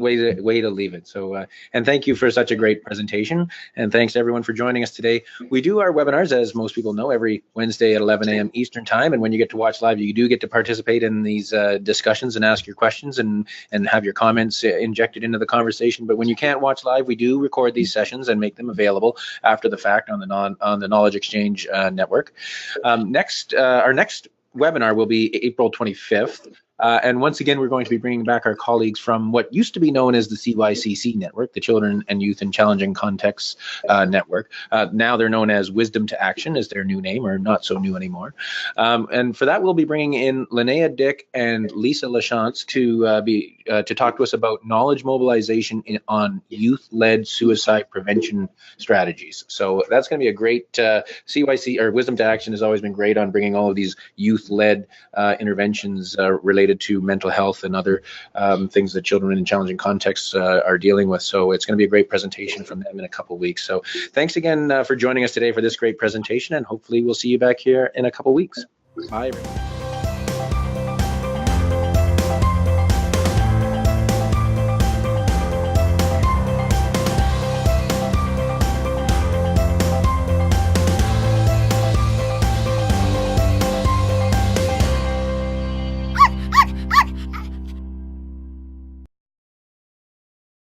way to leave it. So and thank you for such a great presentation, and thanks everyone for joining us today. We do our webinars, as most people know, every Wednesday at 11 a.m. Eastern time, and when you get to watch live, you do get to participate in these discussions and ask your questions and have your comments injected into the conversation. But when you can't watch live, we do record these sessions and make them available after the fact on the Knowledge Exchange network. Our next webinar will be April 25th. And once again, we're going to be bringing back our colleagues from what used to be known as the CYCC network, the Children and Youth in Challenging Contexts network. Now they're known as Wisdom to Action is their new name, or not so new anymore. And for that, we'll be bringing in Linnea Dick and Lisa Lachance to talk to us about knowledge mobilization on youth-led suicide prevention strategies. So that's going to be a great CYC, or Wisdom to Action has always been great on bringing all of these youth-led interventions related to mental health and other things that children in challenging contexts are dealing with. So it's going to be a great presentation from them in a couple of weeks. So thanks again for joining us today for this great presentation, and hopefully we'll see you back here in a couple of weeks. Bye, everyone.